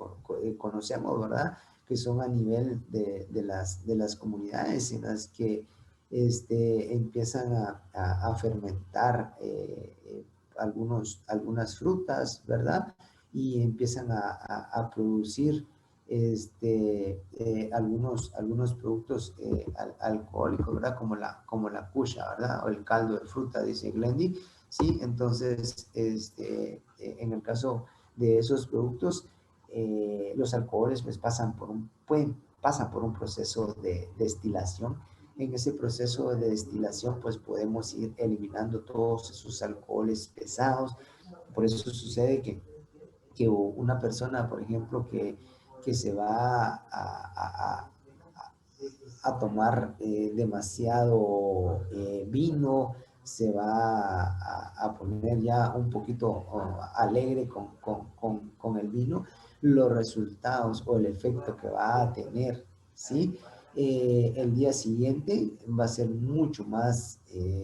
conocemos, ¿verdad? Que son a nivel de las comunidades en las que empiezan a fermentar algunas frutas, ¿verdad? Y empiezan a producir algunos productos alcohólicos, ¿verdad? Como la kusha, ¿verdad? O el caldo de fruta, dice Glendy, ¿sí? Entonces, en el caso de esos productos, los alcoholes pues pasan por un proceso de destilación. En ese proceso de destilación pues podemos ir eliminando todos esos alcoholes pesados. Por eso sucede que una persona, por ejemplo, que se va a tomar demasiado vino, se va a poner ya un poquito alegre con el vino, los resultados o el efecto que va a tener, ¿sí? El día siguiente va a ser mucho más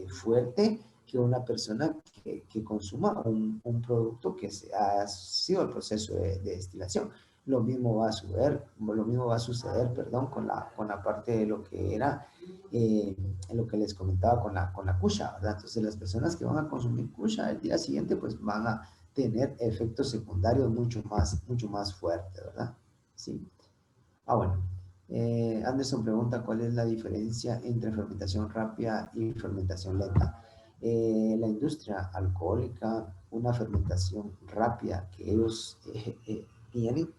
fuerte que una persona que consuma un producto que ha sido el proceso de destilación. Lo mismo va a suceder, perdón, con la parte de lo que era, lo que les comentaba con la kusha, ¿verdad? Entonces las personas que van a consumir kusha el día siguiente pues van a tener efectos secundarios mucho más fuertes, ¿verdad? Sí. Bueno. Anderson pregunta cuál es la diferencia entre fermentación rápida y fermentación lenta. La industria alcohólica, una fermentación rápida que ellos tienen,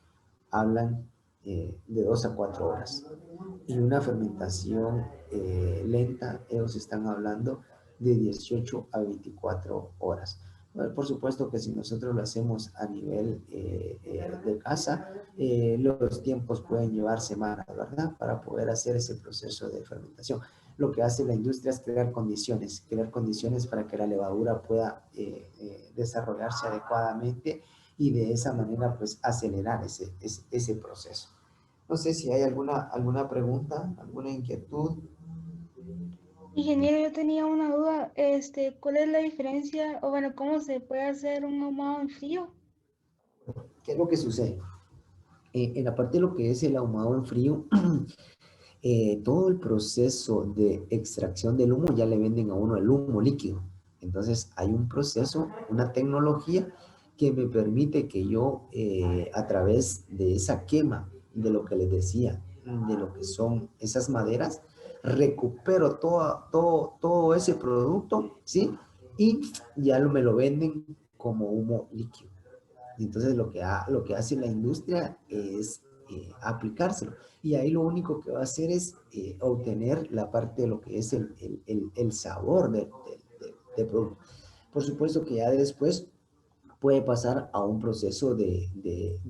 hablan de 2 a 4 horas. Y una fermentación lenta, ellos están hablando de 18 a 24 horas. Bueno, por supuesto que si nosotros lo hacemos a nivel de casa, los tiempos pueden llevar semanas, ¿verdad? Para poder hacer ese proceso de fermentación. Lo que hace la industria es crear condiciones para que la levadura pueda desarrollarse adecuadamente y de esa manera pues acelerar ese proceso. No sé si hay alguna pregunta, alguna inquietud. Ingeniero, yo tenía una duda, ¿cuál es la diferencia, o bueno, cómo se puede hacer un ahumado en frío? ¿Qué es lo que sucede? En la parte de lo que es el ahumado en frío, todo el proceso de extracción del humo ya le venden a uno el humo líquido. Entonces hay un proceso, una tecnología que me permite que yo a través de esa quema, de lo que les decía, de lo que son esas maderas, recupero todo ese producto, ¿sí? Y ya me lo venden como humo líquido. Y entonces lo que hace la industria es aplicárselo. Y ahí lo único que va a hacer es obtener la parte de lo que es el sabor del producto. Por supuesto que ya después puede pasar a un proceso de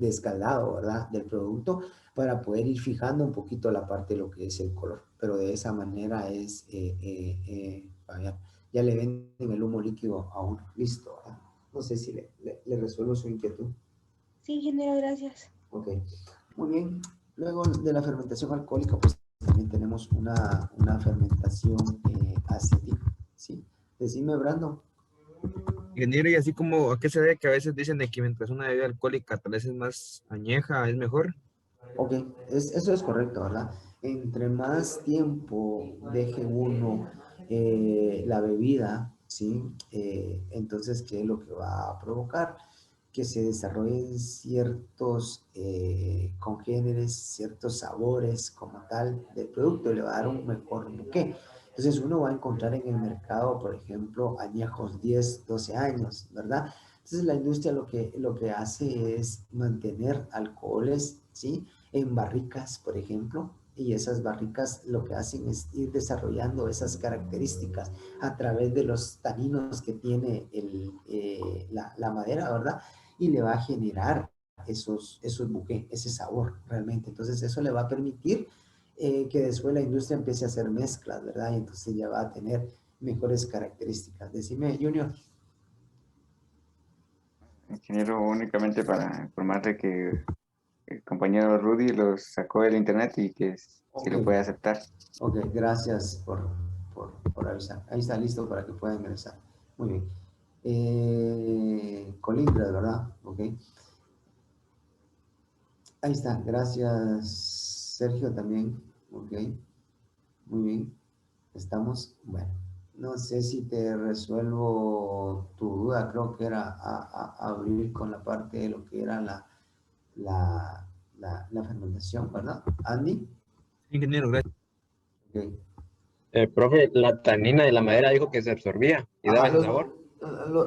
escalado, ¿verdad? Del producto para poder ir fijando un poquito la parte de lo que es el color. Pero de esa manera es, ya le venden el humo líquido a uno. Listo, ¿verdad? No sé si le resuelvo su inquietud. Sí, ingeniero, gracias. Ok, muy bien. Luego de la fermentación alcohólica, pues también tenemos una fermentación acética, ¿sí? Decime, Brando. Ingeniero, y así como, ¿a qué se debe que a veces dicen de que mientras una bebida alcohólica tal vez es más añeja, es mejor? Ok, eso es correcto, ¿verdad? Entre más tiempo deje uno la bebida, ¿sí? Entonces, ¿qué es lo que va a provocar? Que se desarrollen ciertos congéneres, ciertos sabores como tal del producto, le va a dar un mejor buque. Entonces uno va a encontrar en el mercado, por ejemplo, añejos 10, 12 años, ¿verdad? Entonces la industria lo que hace es mantener alcoholes, ¿sí? En barricas, por ejemplo, y esas barricas lo que hacen es ir desarrollando esas características a través de los taninos que tiene la madera, ¿verdad? Y le va a generar esos buques, ese sabor realmente. Entonces eso le va a permitir que después la industria empiece a hacer mezclas, ¿verdad? Y entonces ya va a tener mejores características. Decime, Junior. Ingeniero, únicamente para informarle que el compañero Rudy los sacó del internet y que si Ok, lo puede aceptar. ok, gracias por avisar. Ahí está listo para que pueda ingresar. Muy bien. Colindres, ¿verdad? Ok. Ahí está, gracias Sergio también. Ok, muy bien. Estamos, bueno, no sé si te resuelvo tu duda, creo que era abrir con la parte de lo que era la fermentación, ¿verdad? Andy. Ingeniero, gracias. Ok. Profe, la tanina de la madera dijo que se absorbía y daba Ajá, ese sabor.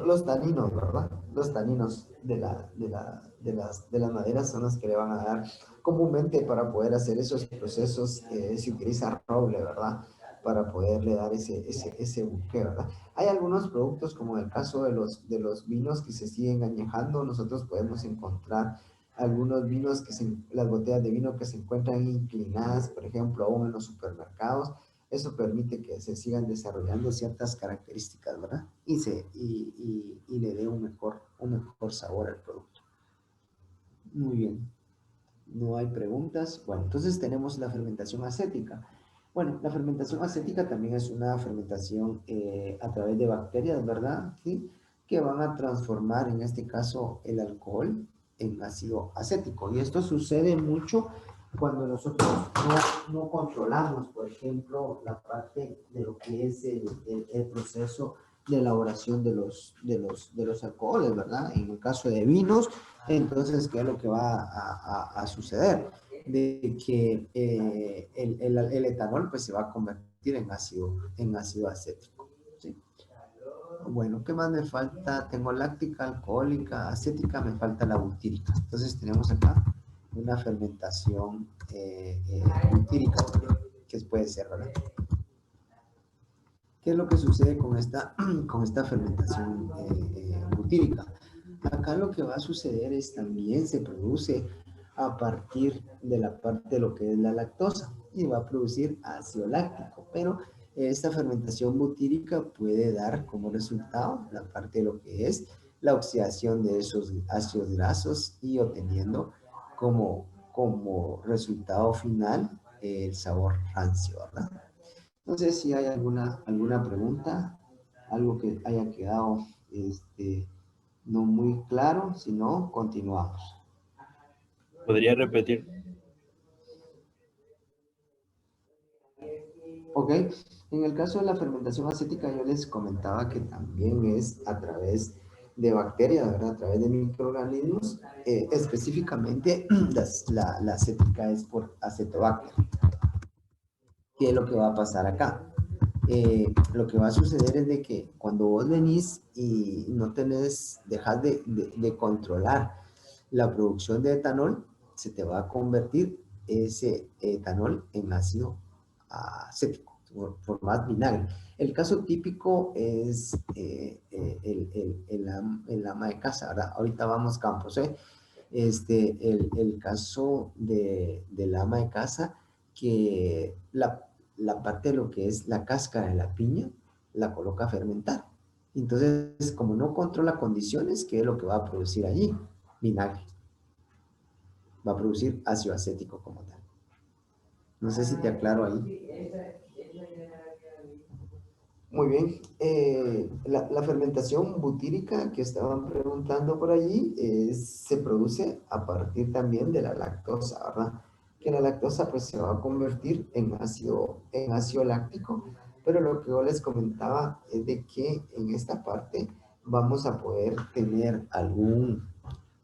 los taninos, ¿verdad? Los taninos de las maderas son los que le van a dar. Comúnmente para poder hacer esos procesos se utiliza roble, ¿verdad? Para poderle dar ese buque, ¿verdad? Hay algunos productos, como en el caso de los vinos que se siguen añejando, nosotros podemos encontrar algunos vinos las botellas de vino que se encuentran inclinadas, por ejemplo, aún en los supermercados. Eso permite que se sigan desarrollando ciertas características, ¿verdad? Y le dé un mejor sabor al producto. Muy bien. No hay preguntas. Bueno, entonces tenemos la fermentación acética. Bueno, la fermentación acética también es una fermentación a través de bacterias, ¿verdad? ¿Sí? Que van a transformar, en este caso, el alcohol en ácido acético. Y esto sucede mucho cuando nosotros no controlamos, por ejemplo, la parte de lo que es el proceso de elaboración de los alcoholes, ¿verdad? En el caso de vinos, entonces, ¿qué es lo que va a suceder? De que el etanol pues se va a convertir en ácido acético, ¿sí? Bueno, ¿qué más me falta? Tengo láctica, alcohólica, acética, me falta la butírica. Entonces tenemos acá una fermentación butírica, que puede ser, ¿verdad? ¿Qué es lo que sucede con esta fermentación butírica? Acá lo que va a suceder es también se produce a partir de la parte de lo que es la lactosa y va a producir ácido láctico, pero esta fermentación butírica puede dar como resultado la parte de lo que es la oxidación de esos ácidos grasos y obteniendo como resultado final el sabor rancio, ¿verdad? No sé si hay alguna pregunta, algo que haya quedado no muy claro, si no, continuamos. ¿Podría repetir? Ok, en el caso de la fermentación acética yo les comentaba que también es a través de bacterias, ¿verdad? A través de microorganismos, específicamente la acética es por acetobacter. ¿Qué es lo que va a pasar acá? Lo que va a suceder es de que cuando vos venís y no dejas de controlar la producción de etanol, se te va a convertir ese etanol en ácido acético, por más vinagre. El caso típico es el ama de casa, ¿verdad? Ahorita vamos campos, ¿eh? El caso del ama de casa, que la parte de lo que es la cáscara de la piña, la coloca a fermentar. Entonces, como no controla condiciones, ¿qué es lo que va a producir allí? Vinagre. va a producir ácido acético como tal. No sé si te aclaro ahí. Muy bien. La fermentación butírica que estaban preguntando por allí se produce a partir también de la lactosa, ¿verdad? Que la lactosa pues se va a convertir en ácido láctico, pero lo que yo les comentaba es de que en esta parte vamos a poder tener algún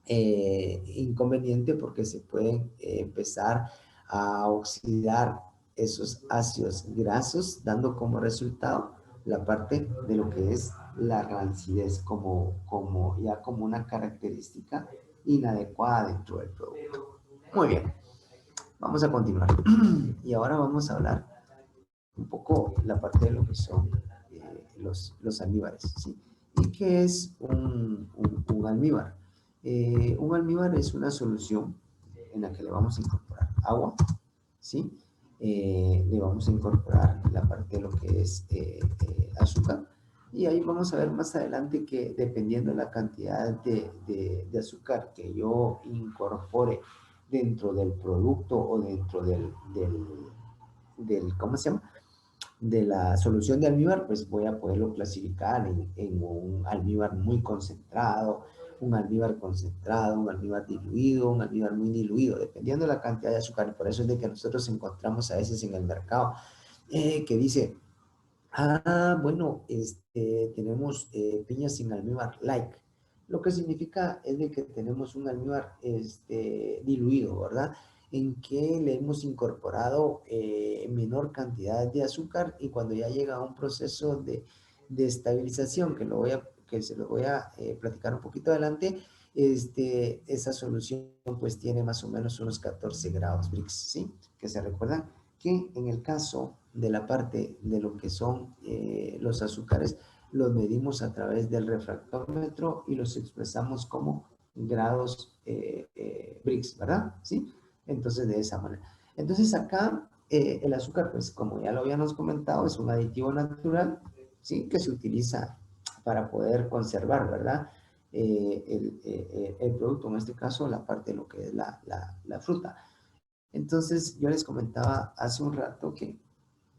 inconveniente porque se pueden empezar a oxidar esos ácidos grasos, dando como resultado la parte de lo que es la rancidez ya como una característica inadecuada dentro del producto. Muy bien, vamos a continuar. Y ahora vamos a hablar un poco la parte de lo que son los almíbares, ¿sí? ¿Y qué es un almíbar? Un almíbar es una solución en la que le vamos a incorporar agua, ¿sí? Le vamos a incorporar la parte de lo que es azúcar, y ahí vamos a ver más adelante que dependiendo de la cantidad de azúcar que yo incorpore dentro del producto o dentro del ¿cómo se llama? De la solución de almíbar, pues voy a poderlo clasificar en un almíbar muy concentrado, un almíbar concentrado, un almíbar diluido, un almíbar muy diluido, dependiendo de la cantidad de azúcar. Y por eso es de que nosotros encontramos a veces en el mercado que dice, bueno, tenemos piñas sin almíbar light. Lo que significa es de que tenemos un almíbar diluido, ¿verdad? En que le hemos incorporado menor cantidad de azúcar, y cuando ya llega a un proceso de estabilización, que se lo voy a platicar un poquito adelante, esa solución pues tiene más o menos unos 14 grados Brix, ¿sí? Que se recuerdan que en el caso de la parte de lo que son los azúcares, los medimos a través del refractómetro y los expresamos como grados Brix, ¿verdad? ¿Sí? Entonces, de esa manera. Entonces, acá el azúcar, pues como ya lo habíamos comentado, es un aditivo natural, ¿sí? Que se utiliza para poder conservar, ¿verdad? El producto, en este caso, la parte de lo que es la fruta. Entonces, yo les comentaba hace un rato que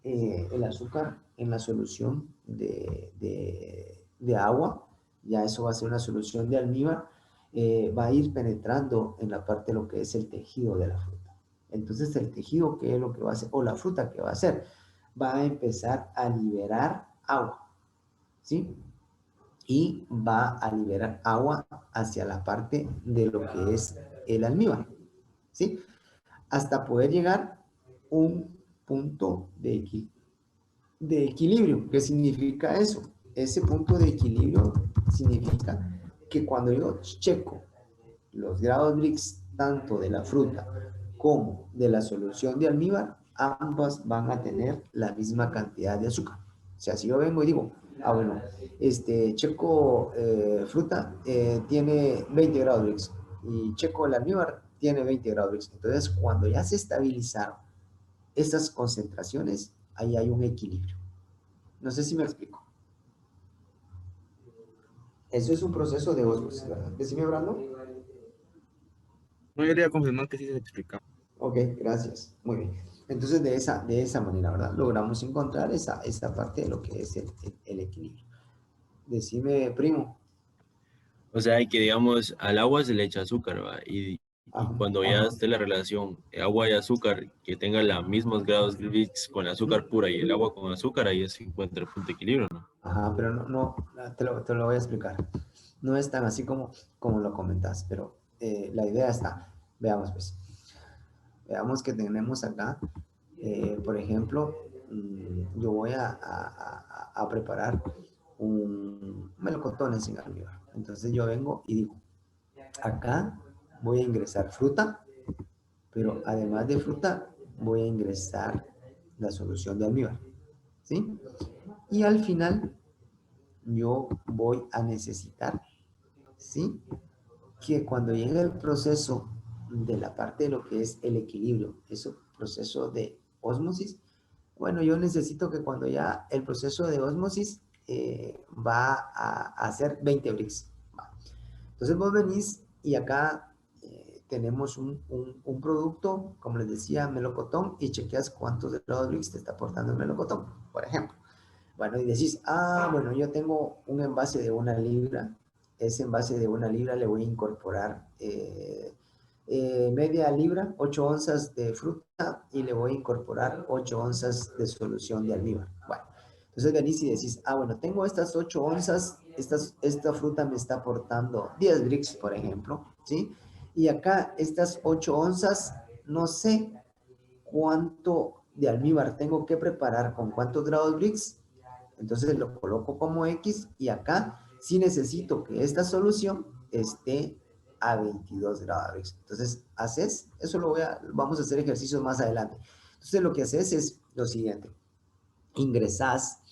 el azúcar en la solución de agua, ya eso va a ser una solución de almíbar, va a ir penetrando en la parte de lo que es el tejido de la fruta. Entonces, el tejido, ¿qué es lo que va a hacer? O la fruta, ¿qué va a hacer? Va a empezar a liberar agua, ¿sí? Y va a liberar agua hacia la parte de lo que es el almíbar, ¿sí? Hasta poder llegar a un punto de equilibrio. ¿Qué significa eso? Ese punto de equilibrio significa que cuando yo checo los grados Brix tanto de la fruta como de la solución de almíbar, ambas van a tener la misma cantidad de azúcar. O sea, si yo vengo y digo, bueno, checo fruta tiene 20 grados Brix y checo el almíbar tiene 20 grados Brix. Entonces, cuando ya se estabilizaron esas concentraciones, ahí hay un equilibrio. No sé si me explico. Eso es un proceso de osmosis, ¿verdad? ¿Decime, Brando? No, yo quería confirmar que sí se explica. Ok, gracias. Muy bien. Entonces, de esa manera, ¿verdad? Logramos encontrar esa parte de lo que es el equilibrio. Decime, primo. O sea, que digamos, al agua se le echa azúcar, ¿va? Y cuando ya esté la relación agua y azúcar, que tenga los mismos grados Brix con el azúcar pura y el agua con azúcar, ahí se encuentra el punto de equilibrio, ¿no? Ajá, pero no te lo voy a explicar. No es tan así como lo comentas, pero la idea está. Veamos, pues. Veamos que tenemos acá, por ejemplo, yo voy a preparar un melocotón sin almíbar. Entonces yo vengo y digo, acá voy a ingresar fruta, pero además de fruta voy a ingresar la solución de almíbar, ¿sí? Y al final yo voy a necesitar, ¿sí? Que cuando llegue el proceso de la parte de lo que es el equilibrio, ese proceso de ósmosis, bueno, yo necesito que cuando ya el proceso de ósmosis va a hacer 20 Brix. Entonces vos venís y acá tenemos un producto, como les decía, melocotón, y chequeas cuántos grados Brix te está aportando el melocotón, por ejemplo. Bueno, y decís, bueno, yo tengo un envase de 1 libra, ese envase de 1 libra le voy a incorporar media libra, 8 onzas de fruta, y le voy a incorporar 8 onzas de solución de almíbar. Bueno, entonces venís y decís, bueno, tengo estas 8 onzas, esta fruta me está aportando 10 Brix, por ejemplo, ¿sí? Y acá estas 8 onzas, no sé cuánto de almíbar tengo que preparar, con cuántos grados Brix, entonces lo coloco como X, y acá sí necesito que esta solución esté a 22 grados Brix. Entonces eso vamos a hacer ejercicios más adelante. Entonces lo que haces es lo siguiente: ingresás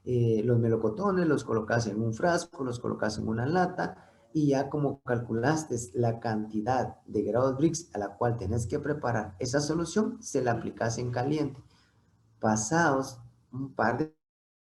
los melocotones, los colocas en un frasco, los colocas en una lata, y ya como calculaste la cantidad de grados Brix a la cual tenés que preparar esa solución, se la aplicas en caliente. Pasados un par de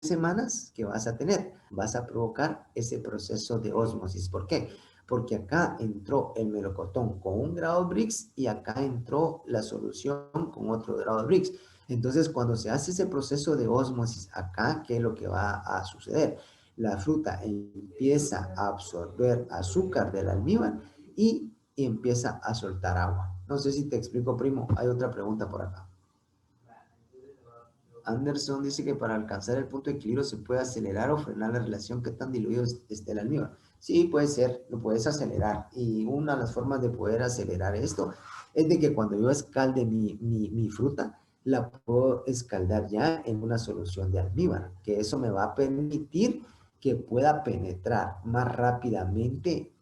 semanas que vas a provocar ese proceso de ósmosis. ¿Por qué? Porque acá entró el melocotón con 1 grado Brix y acá entró la solución con otro grado Brix. Entonces, cuando se hace ese proceso de ósmosis acá, ¿qué es lo que va a suceder? La fruta empieza a absorber azúcar del almíbar y empieza a soltar agua. No sé si te explico, primo. Hay otra pregunta por acá. Anderson dice que para alcanzar el punto de equilibrio se puede acelerar o frenar la relación. ¿Qué tan diluido esté el almíbar? Sí, puede ser, lo puedes acelerar. Y una de las formas de poder acelerar esto es de que cuando yo escalde mi fruta, la puedo escaldar ya en una solución de almíbar, que eso me va a permitir que pueda penetrar más rápidamente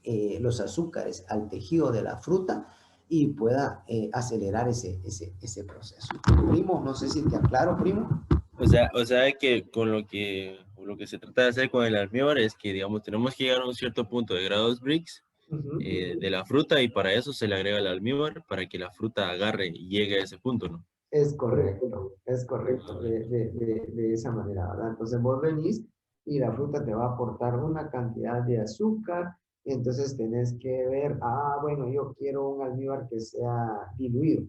los azúcares al tejido de la fruta y pueda acelerar ese proceso. Primo, no sé si te aclaro, primo. O sea que lo que se trata de hacer con el almíbar es que, digamos, tenemos que llegar a un cierto punto de grados Brix de la fruta, y para eso se le agrega el almíbar para que la fruta agarre y llegue a ese punto, ¿no? Es correcto, de esa manera, ¿verdad? Entonces vos venís y la fruta te va a aportar una cantidad de azúcar, y entonces tenés que ver, bueno, yo quiero un almíbar que sea diluido,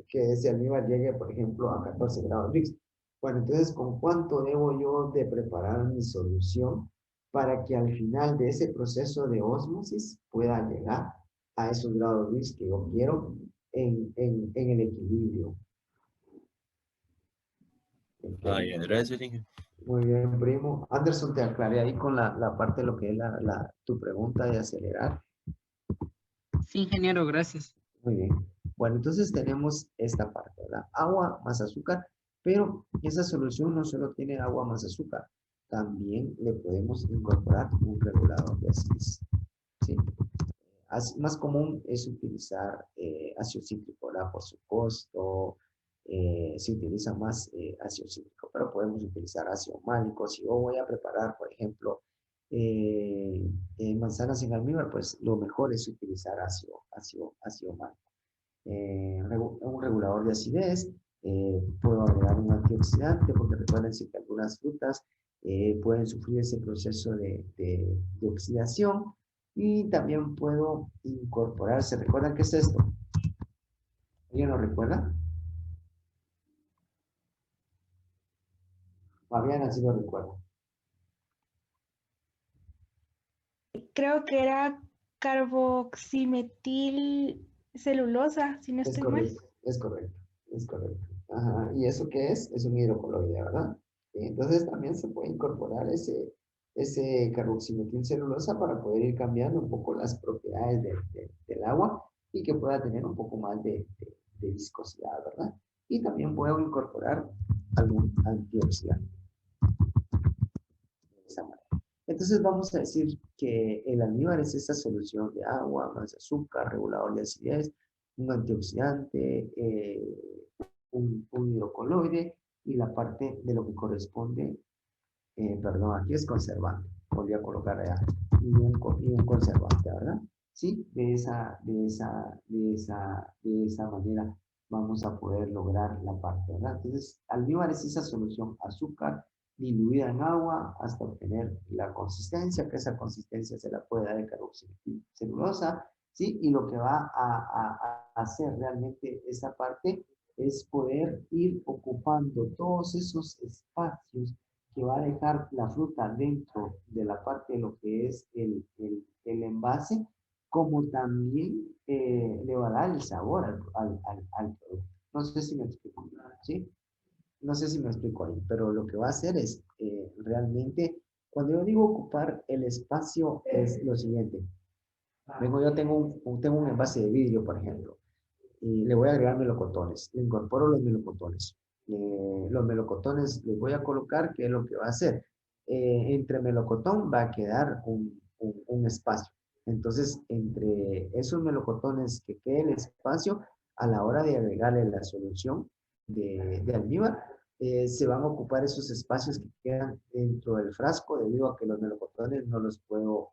que ese almíbar llegue, por ejemplo, a 14 grados Brix. Bueno, entonces, ¿con cuánto debo yo de preparar mi solución para que al final de ese proceso de ósmosis pueda llegar a esos grados Brix que yo quiero en el equilibrio? Ya, gracias, Inge. Muy bien, primo. Anderson, te aclaré ahí con la parte de lo que es tu pregunta de acelerar. Sí, ingeniero, gracias. Muy bien. Bueno, entonces tenemos esta parte, ¿verdad? Agua más azúcar, pero esa solución no solo tiene agua más azúcar, también le podemos incorporar un regulador de acidez, ¿sí? Más común es utilizar ácido cítrico, ¿verdad? Por su costo, se utiliza más ácido cítrico, pero podemos utilizar ácido málico. Si yo voy a preparar, por ejemplo, manzanas en almíbar, pues lo mejor es utilizar ácido málico. Un regulador de acidez, puedo agregar un antioxidante, porque recuerden que algunas frutas pueden sufrir ese proceso de oxidación, y también puedo incorporar, ¿se recuerdan qué es esto? ¿Alguien lo recuerda? Fabiana sí lo recuerda. Creo que era carboximetil celulosa, si no estoy mal. Es correcto. Ajá. ¿Y eso qué es? Es un hidrocoloide, ¿verdad? Entonces también se puede incorporar ese carboximetil celulosa para poder ir cambiando un poco las propiedades del agua, y que pueda tener un poco más de viscosidad, ¿verdad? Y también puedo incorporar algún antioxidante. De esa manera. Entonces vamos a decir que el almíbar es esa solución de agua más azúcar, regulador de acidez, un antioxidante, un hidrocoloide, y la parte de lo que corresponde, perdón, aquí es conservante, volví a colocar allá, y un conservante, ¿verdad? Sí, de esa manera vamos a poder lograr la parte, ¿verdad? Entonces, almíbar es esa solución, azúcar diluida en agua hasta obtener la consistencia, que esa consistencia se la puede dar el carboximetil celulosa, ¿sí? Y lo que va a hacer realmente esa parte es poder ir ocupando todos esos espacios que va a dejar la fruta dentro de la parte de lo que es el envase, como también le va a dar el sabor al producto. No sé si me explico, ¿sí? No sé si me explico ahí, pero lo que va a hacer es realmente, cuando yo digo ocupar el espacio, es lo siguiente. Yo tengo un envase de vidrio, por ejemplo, y le voy a agregar melocotones. Le incorporo los melocotones. Los melocotones les voy a colocar, ¿qué es lo que va a hacer? Entre melocotón va a quedar un espacio. Entonces, entre esos melocotones que quede el espacio, a la hora de agregarle la solución de almíbar, se van a ocupar esos espacios que quedan dentro del frasco debido a que los melocotones no los puedo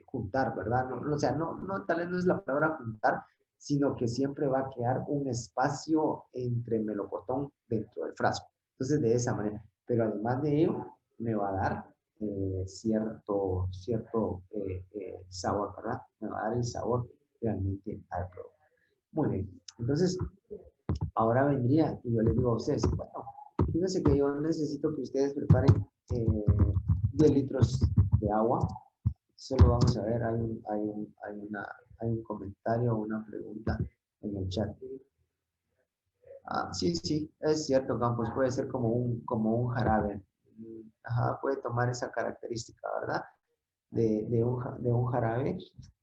juntar, ¿verdad? No, o sea, tal vez no es la palabra juntar, sino que siempre va a quedar un espacio entre melocotón dentro del frasco. Entonces, de esa manera. Pero además de ello, me va a dar cierto sabor, ¿verdad? Me va a dar el sabor realmente al producto. Muy bien. Entonces, ahora vendría y yo les digo a ustedes, bueno, fíjense que yo necesito que ustedes preparen 10 litros de agua. Solo vamos a ver, hay un comentario o una pregunta en el chat. Ah, sí, es cierto, Campos, puede ser como un jarabe. Ajá, puede tomar esa característica, ¿verdad? De un jarabe.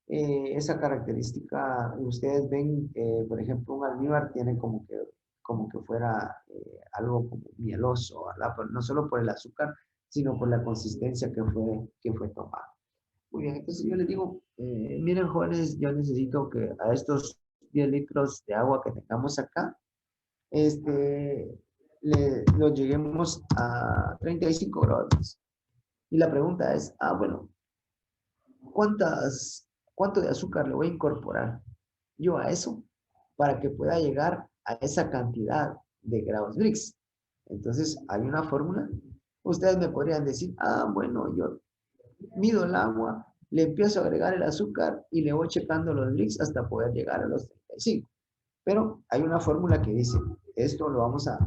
Esa característica, ustedes ven, por ejemplo, un almíbar tiene como que fuera algo como mieloso, ¿verdad? Pero no solo por el azúcar, sino por la consistencia que fue tomada. Muy bien, entonces yo les digo, miren jóvenes, yo necesito que a estos 10 litros de agua que tengamos acá, los lleguemos a 35 grados. Y la pregunta es, bueno, ¿cuánto de azúcar le voy a incorporar yo a eso para que pueda llegar a esa cantidad de grados Brix? Entonces, hay una fórmula. Ustedes me podrían decir, bueno, yo mido el agua, le empiezo a agregar el azúcar y le voy checando los Brix hasta poder llegar a los 35. Pero hay una fórmula que dice, esto lo vamos a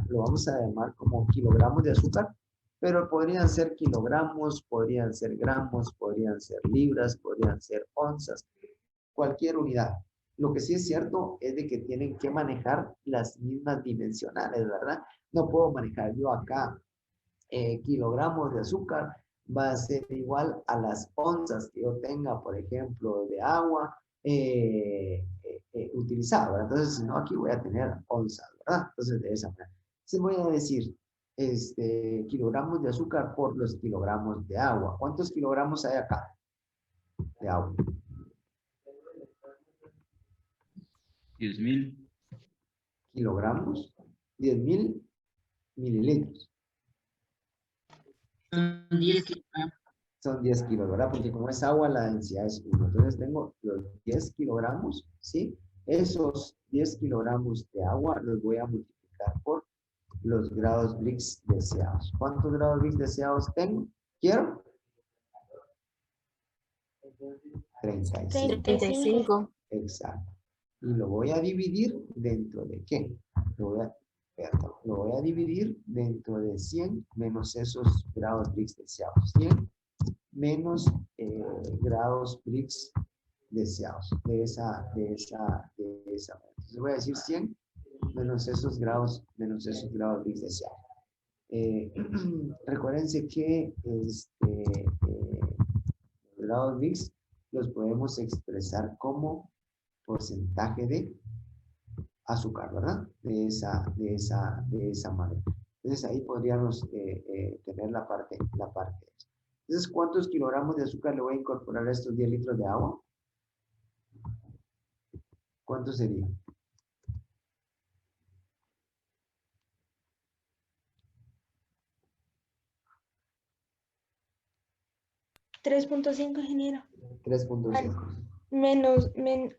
llamar como kilogramos de azúcar, pero podrían ser kilogramos, podrían ser gramos, podrían ser libras, podrían ser onzas, cualquier unidad. Lo que sí es cierto es de que tienen que manejar las mismas dimensionales, ¿verdad? No puedo manejar yo acá kilogramos de azúcar, va a ser igual a las onzas que yo tenga, por ejemplo, de agua utilizada, ¿verdad? Entonces, si no, aquí voy a tener onzas, ¿verdad? Entonces, de esa manera. Entonces, voy a decir kilogramos de azúcar por los kilogramos de agua. ¿Cuántos kilogramos hay acá de agua? 10.000. Kilogramos, 10.000 mililitros. Son 10 kilos, ¿verdad? Porque como es agua, la densidad es 1. Entonces tengo los 10 kilogramos, ¿sí? Esos 10 kilogramos de agua los voy a multiplicar por los grados Brix deseados. ¿Cuántos grados Brix deseados tengo? ¿Quiero? 35. Exacto. Y lo voy a dividir dentro de ¿qué? Lo voy a dividir dentro de 100 menos esos grados Brix deseados. 100 menos grados Brix deseados. De esa manera. Entonces voy a decir 100 menos esos grados Brix deseados. Recuérdense que los grados Brix los podemos expresar como porcentaje de azúcar, ¿verdad? De esa manera. Entonces ahí podríamos tener la parte. Entonces, ¿cuántos kilogramos de azúcar le voy a incorporar a estos 10 litros de agua? ¿Cuánto sería? $3.5, ingeniero. 3.5.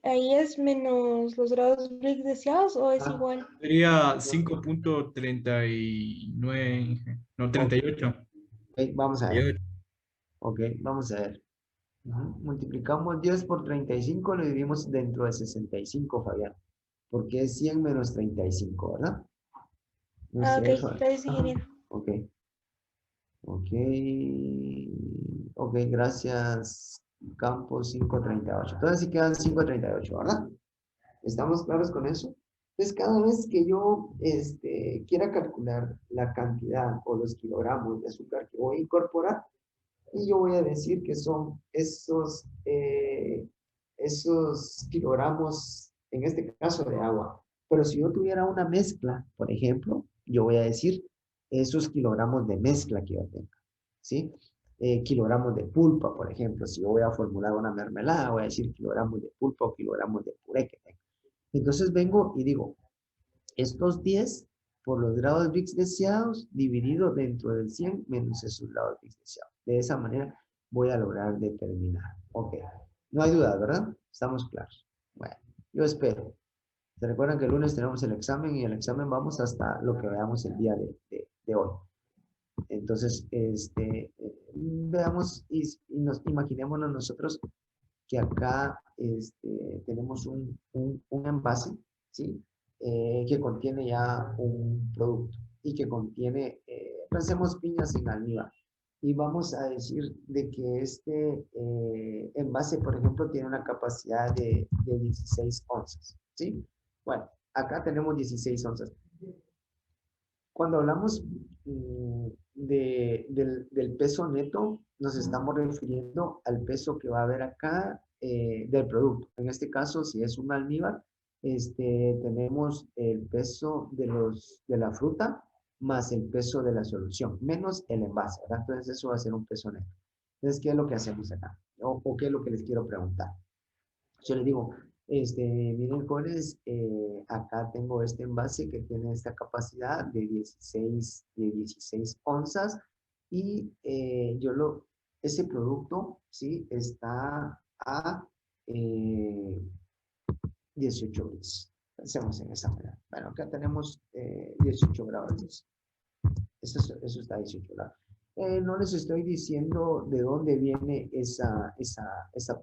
Ahí es menos los grados Brix deseados o es igual. Sería 5.39, no, 38. Okay, vamos a ver. Ok, vamos a ver. Multiplicamos 10 por 35, lo dividimos dentro de 65, Fabián. Porque es 100 menos 35, ¿verdad? No sé, Ok, gracias, ingeniero. Ok. Ok. Ok, gracias. Campos 538. Entonces sí quedan 538, ¿verdad? ¿Estamos claros con eso? Entonces, cada vez que yo quiera calcular la cantidad o los kilogramos de azúcar que voy a incorporar, y yo voy a decir que son esos kilogramos, en este caso de agua. Pero si yo tuviera una mezcla, por ejemplo, yo voy a decir esos kilogramos de mezcla que yo tenga, ¿sí? Kilogramos de pulpa, por ejemplo, si yo voy a formular una mermelada, voy a decir kilogramos de pulpa o kilogramos de puré que tenga. Entonces vengo y digo, estos 10 por los grados Brix deseados dividido dentro del 100 menos esos grados Brix deseados. De esa manera voy a lograr determinar. Ok, no hay duda, ¿verdad? Estamos claros. Bueno, yo espero. ¿Se recuerdan que el lunes tenemos el examen y el examen vamos hasta lo que veamos el día de hoy? Entonces, veamos y nos imaginémonos nosotros que acá tenemos un envase, ¿sí? Que contiene ya un producto y que contiene, pensemos piñas en almíbar. Y vamos a decir de que este envase, por ejemplo, tiene una capacidad de 16 onzas, ¿sí? Bueno, acá tenemos 16 onzas. Cuando hablamos del peso neto, nos estamos refiriendo al peso que va a haber acá del producto. En este caso, si es un almíbar, tenemos el peso de la fruta más el peso de la solución, menos el envase, ¿verdad? Entonces eso va a ser un peso neto. Entonces, ¿qué es lo que hacemos acá? ¿O qué es lo que les quiero preguntar? Yo les digo, miren, jóvenes, acá tengo este envase que tiene esta capacidad de 16 onzas y ese producto, ¿sí? Está a 18 grados. Pensemos en esa manera. Bueno, acá tenemos 18 grados. Eso está a 18 grados. No les estoy diciendo de dónde viene esa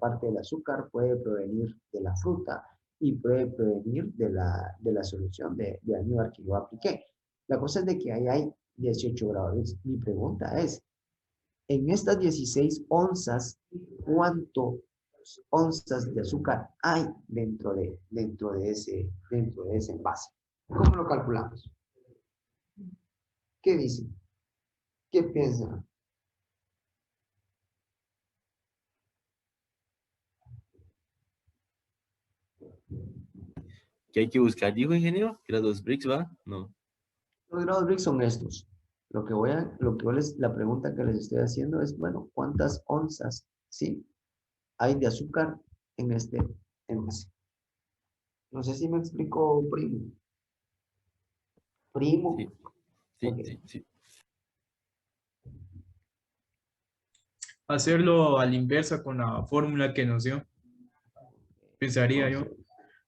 parte del azúcar. Puede provenir de la fruta y puede provenir de la solución de almíbar que yo apliqué. La cosa es de que ahí hay 18 grados. Mi pregunta es, en estas 16 onzas, ¿cuántas onzas de azúcar hay dentro de ese envase? ¿Cómo lo calculamos? ¿Qué dicen? ¿Qué piensan? ¿Qué hay que buscar? ¿Dijo ingeniero? ¿Que las dos bricks va? No. Los grados Brix son estos. La pregunta que les estoy haciendo es, bueno, ¿cuántas onzas, sí, hay de azúcar en este envase? No sé si me explico, primo. Primo. Sí, sí, Ok. sí. Hacerlo a la inversa con la fórmula que nos dio. Pensaría yo,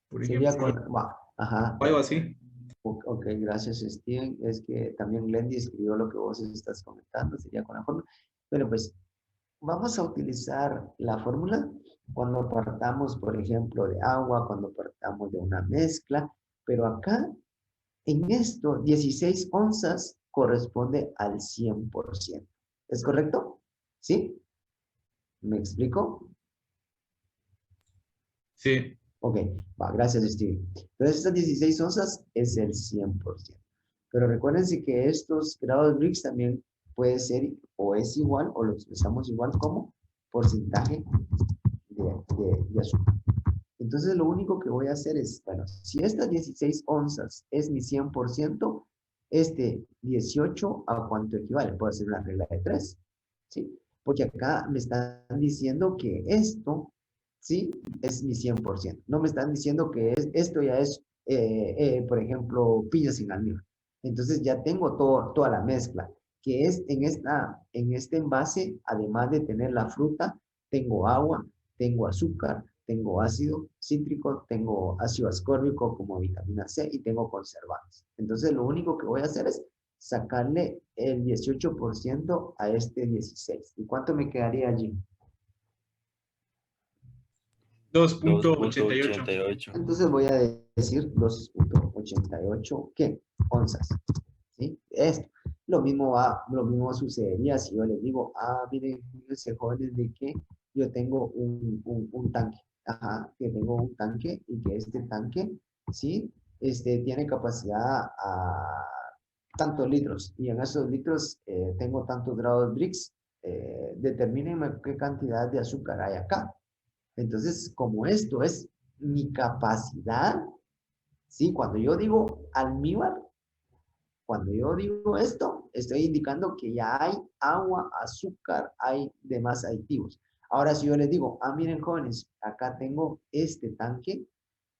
por Sería ejemplo, ajá. algo así. Ok, gracias, Steven. Es que también Glendy escribió lo que vos estás comentando, sería con la fórmula. Pero pues, vamos a utilizar la fórmula cuando partamos, por ejemplo, de agua, cuando partamos de una mezcla, pero acá, en esto, 16 onzas corresponde al 100%. ¿Es correcto? ¿Sí? ¿Me explico? Sí. Ok, va, gracias, Steve. Entonces, estas 16 onzas es el 100%. Pero recuérdense que estos grados Brix también puede ser o es igual o lo expresamos igual como porcentaje de azúcar. Entonces, lo único que voy a hacer es, bueno, si estas 16 onzas es mi 100%, 18 a cuánto equivale. Puedo hacer una regla de 3, ¿sí? Porque acá me están diciendo que esto, ¿sí? Es mi 100%. No me están diciendo que esto ya es, por ejemplo, piña sin almíbar. Entonces ya tengo toda la mezcla, que es en este envase, además de tener la fruta, tengo agua, tengo azúcar, tengo ácido cítrico, tengo ácido ascórbico como vitamina C y tengo conservantes. Entonces lo único que voy a hacer es sacarle el 18% a este 16. ¿Y cuánto me quedaría allí? 2.88. 2.88. Entonces voy a decir 2.88, ¿qué? Onzas. ¿Sí? Esto. Lo mismo sucedería si yo les digo, miren, fíjense, jóvenes, de que yo tengo un tanque. Ajá, que tengo un tanque y que este tanque, ¿sí? Tiene capacidad a tantos litros. Y en esos litros tengo tantos grados Brix. Determínenme qué cantidad de azúcar hay acá. Entonces, como esto es mi capacidad, ¿sí? Cuando yo digo almíbar, cuando yo digo esto, estoy indicando que ya hay agua, azúcar, hay demás aditivos. Ahora, si yo les digo, miren, jóvenes, acá tengo este tanque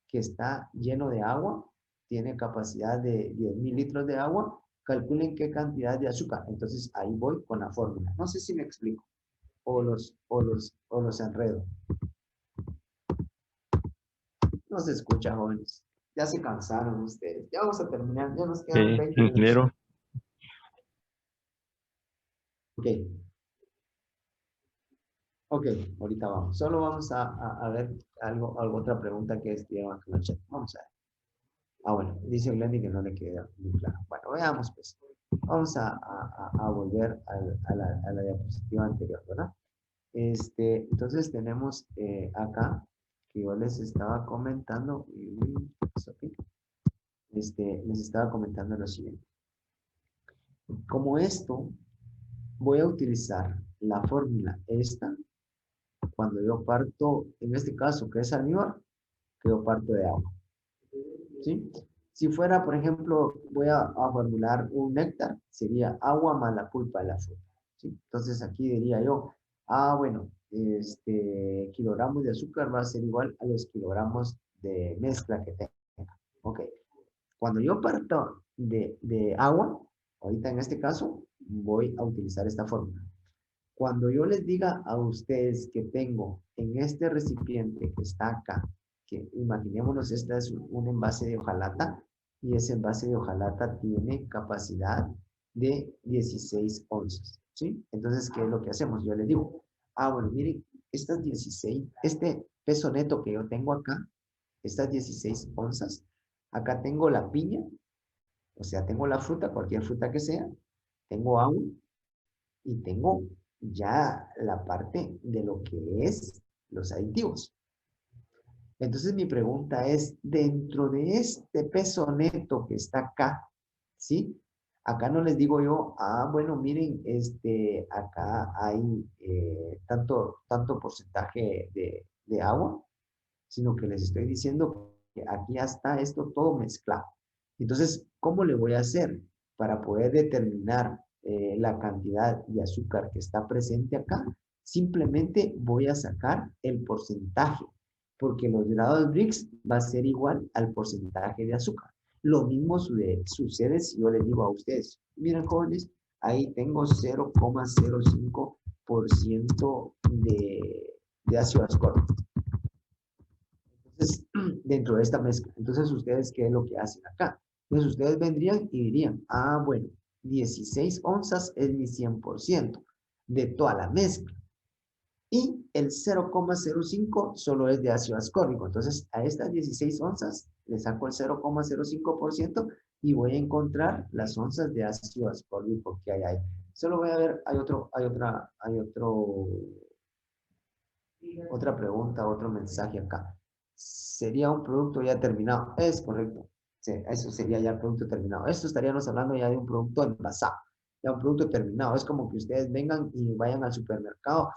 que está lleno de agua, tiene capacidad de 10.000 litros de agua, calculen qué cantidad de azúcar. Entonces, ahí voy con la fórmula. No sé si me explico o los enredo. No se escucha, jóvenes. Ya se cansaron ustedes. Ya vamos a terminar. Ya nos quedan 20 minutos. Ingeniero. Ok. Ok, ahorita vamos. Solo vamos a ver otra pregunta que estuvieron aquí en el chat. Vamos a ver. Bueno, dice Glendy que no le queda muy claro. Bueno, veamos pues. Vamos a volver a la diapositiva anterior, ¿verdad? Entonces tenemos acá que yo les estaba comentando. Les estaba comentando lo siguiente. Como esto, voy a utilizar la fórmula esta cuando yo parto, en este caso, que es almíbar, que yo parto de agua. ¿Sí? Si fuera, por ejemplo, voy a formular un néctar, sería agua más la pulpa de la fruta. ¿Sí? Entonces aquí diría yo, bueno, kilogramos de azúcar va a ser igual a los kilogramos de mezcla que tenga. Ok. Cuando yo parto de agua, ahorita en este caso, voy a utilizar esta fórmula. Cuando yo les diga a ustedes que tengo en este recipiente que está acá, que imaginémonos, este es un envase de hojalata, y ese envase de hojalata tiene capacidad de 16 onzas, ¿sí? Entonces, ¿qué es lo que hacemos? Yo les digo, bueno, miren, estas 16, este peso neto que yo tengo acá, estas 16 onzas, acá tengo la piña, o sea, tengo la fruta, cualquier fruta que sea, tengo agua, y tengo ya la parte de lo que es los aditivos. Entonces mi pregunta es, dentro de este peso neto que está acá, ¿sí? Acá no les digo yo, bueno, miren, acá hay tanto porcentaje de agua, sino que les estoy diciendo que aquí ya está esto todo mezclado. Entonces, ¿cómo le voy a hacer para poder determinar la cantidad de azúcar que está presente acá? Simplemente voy a sacar el porcentaje, porque los grados Brix va a ser igual al porcentaje de azúcar. Lo mismo sucede si yo les digo a ustedes, miren, jóvenes, ahí tengo 0,05% de ácido ascórbico. Entonces, dentro de esta mezcla. Entonces, ¿ustedes qué es lo que hacen acá? Entonces, ustedes vendrían y dirían, bueno, 16 onzas es mi 100% de toda la mezcla. Y el 0,05 solo es de ácido ascórbico. Entonces, a estas 16 onzas le saco el 0,05% y voy a encontrar las onzas de ácido ascórbico que hay ahí. Solo voy a ver, hay otra pregunta, otro mensaje acá. Sería un producto ya terminado. Es correcto. Sí, eso sería ya el producto terminado. Esto estaríamos hablando ya de un producto envasado. Ya un producto terminado. Es como que ustedes vengan y vayan al supermercado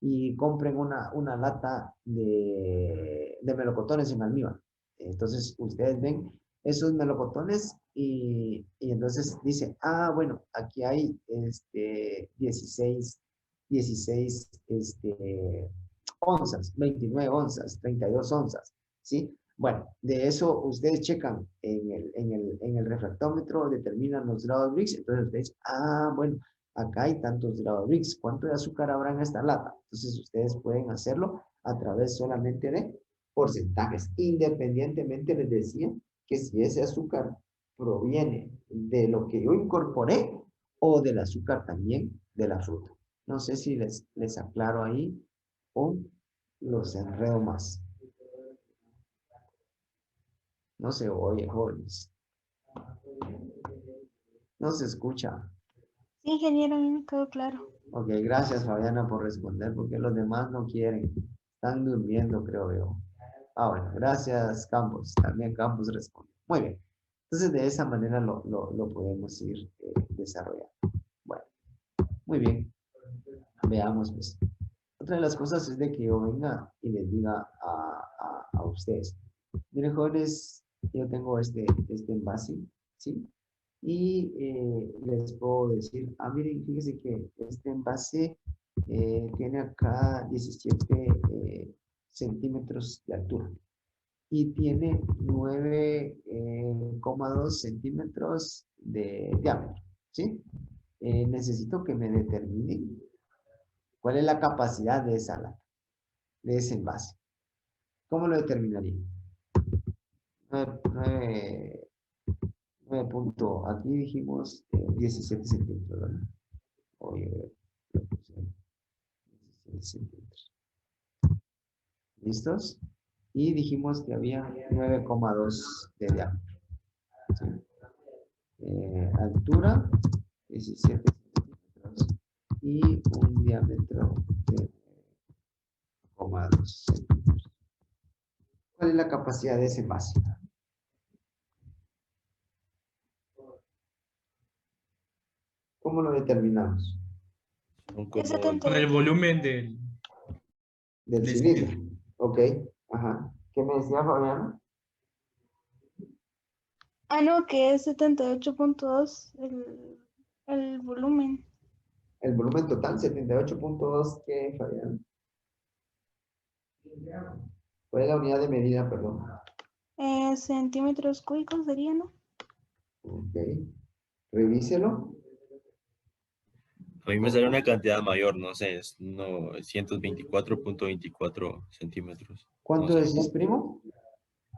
y compren una lata de melocotones en almíbar. Entonces, ustedes ven esos melocotones y entonces dicen, bueno, aquí hay 16 onzas, 29 onzas, 32 onzas, ¿sí? Bueno, de eso ustedes checan en el refractómetro, determinan los grados Brix, entonces ustedes, bueno, acá hay tantos grados Brix, ¿cuánto de azúcar habrá en esta lata? Entonces ustedes pueden hacerlo a través solamente de porcentajes, independientemente les decía que si ese azúcar proviene de lo que yo incorporé o del azúcar también de la fruta. No sé si les aclaro ahí o los enredo más. No se oye, jóvenes. No se escucha. Sí, ingeniero, a mí me quedó claro. Ok, gracias Fabiana por responder, porque los demás no quieren. Están durmiendo, creo yo. Ah, bueno, gracias Campos. También Campos responde. Muy bien. Entonces, de esa manera lo podemos ir desarrollando. Bueno, muy bien. Veamos, pues. Otra de las cosas es de que yo venga y les diga a ustedes. Miren, jóvenes, yo tengo este envase, ¿sí? Y les puedo decir, miren, fíjense que este envase tiene acá 17 centímetros de altura y tiene 9,2 centímetros de diámetro, ¿sí? Necesito que me determinen cuál es la capacidad de esa lata, de ese envase. ¿Cómo lo determinaría? 9 punto, aquí dijimos 17 centímetros, ¿verdad? Oye, 17 centímetros. ¿Listos? Y dijimos que había 9,2 de diámetro. ¿Sí? Altura, 17 centímetros. Y un diámetro de 9,2 centímetros. ¿Cuál es la capacidad de ese envase? ¿Cómo lo determinamos? Con el volumen del cilindro. cilindro. Ok, ajá. ¿Qué me decía Fabiana? No, que es 78.2 el volumen. El volumen total, 78.2, ¿qué, Fabiana? ¿Cuál es la unidad de medida, perdón? Centímetros cúbicos sería, ¿no? Ok. Revíselo. A mí me sale una cantidad mayor, no sé, es 924.24 centímetros. ¿Cuánto No sé. decís, primo?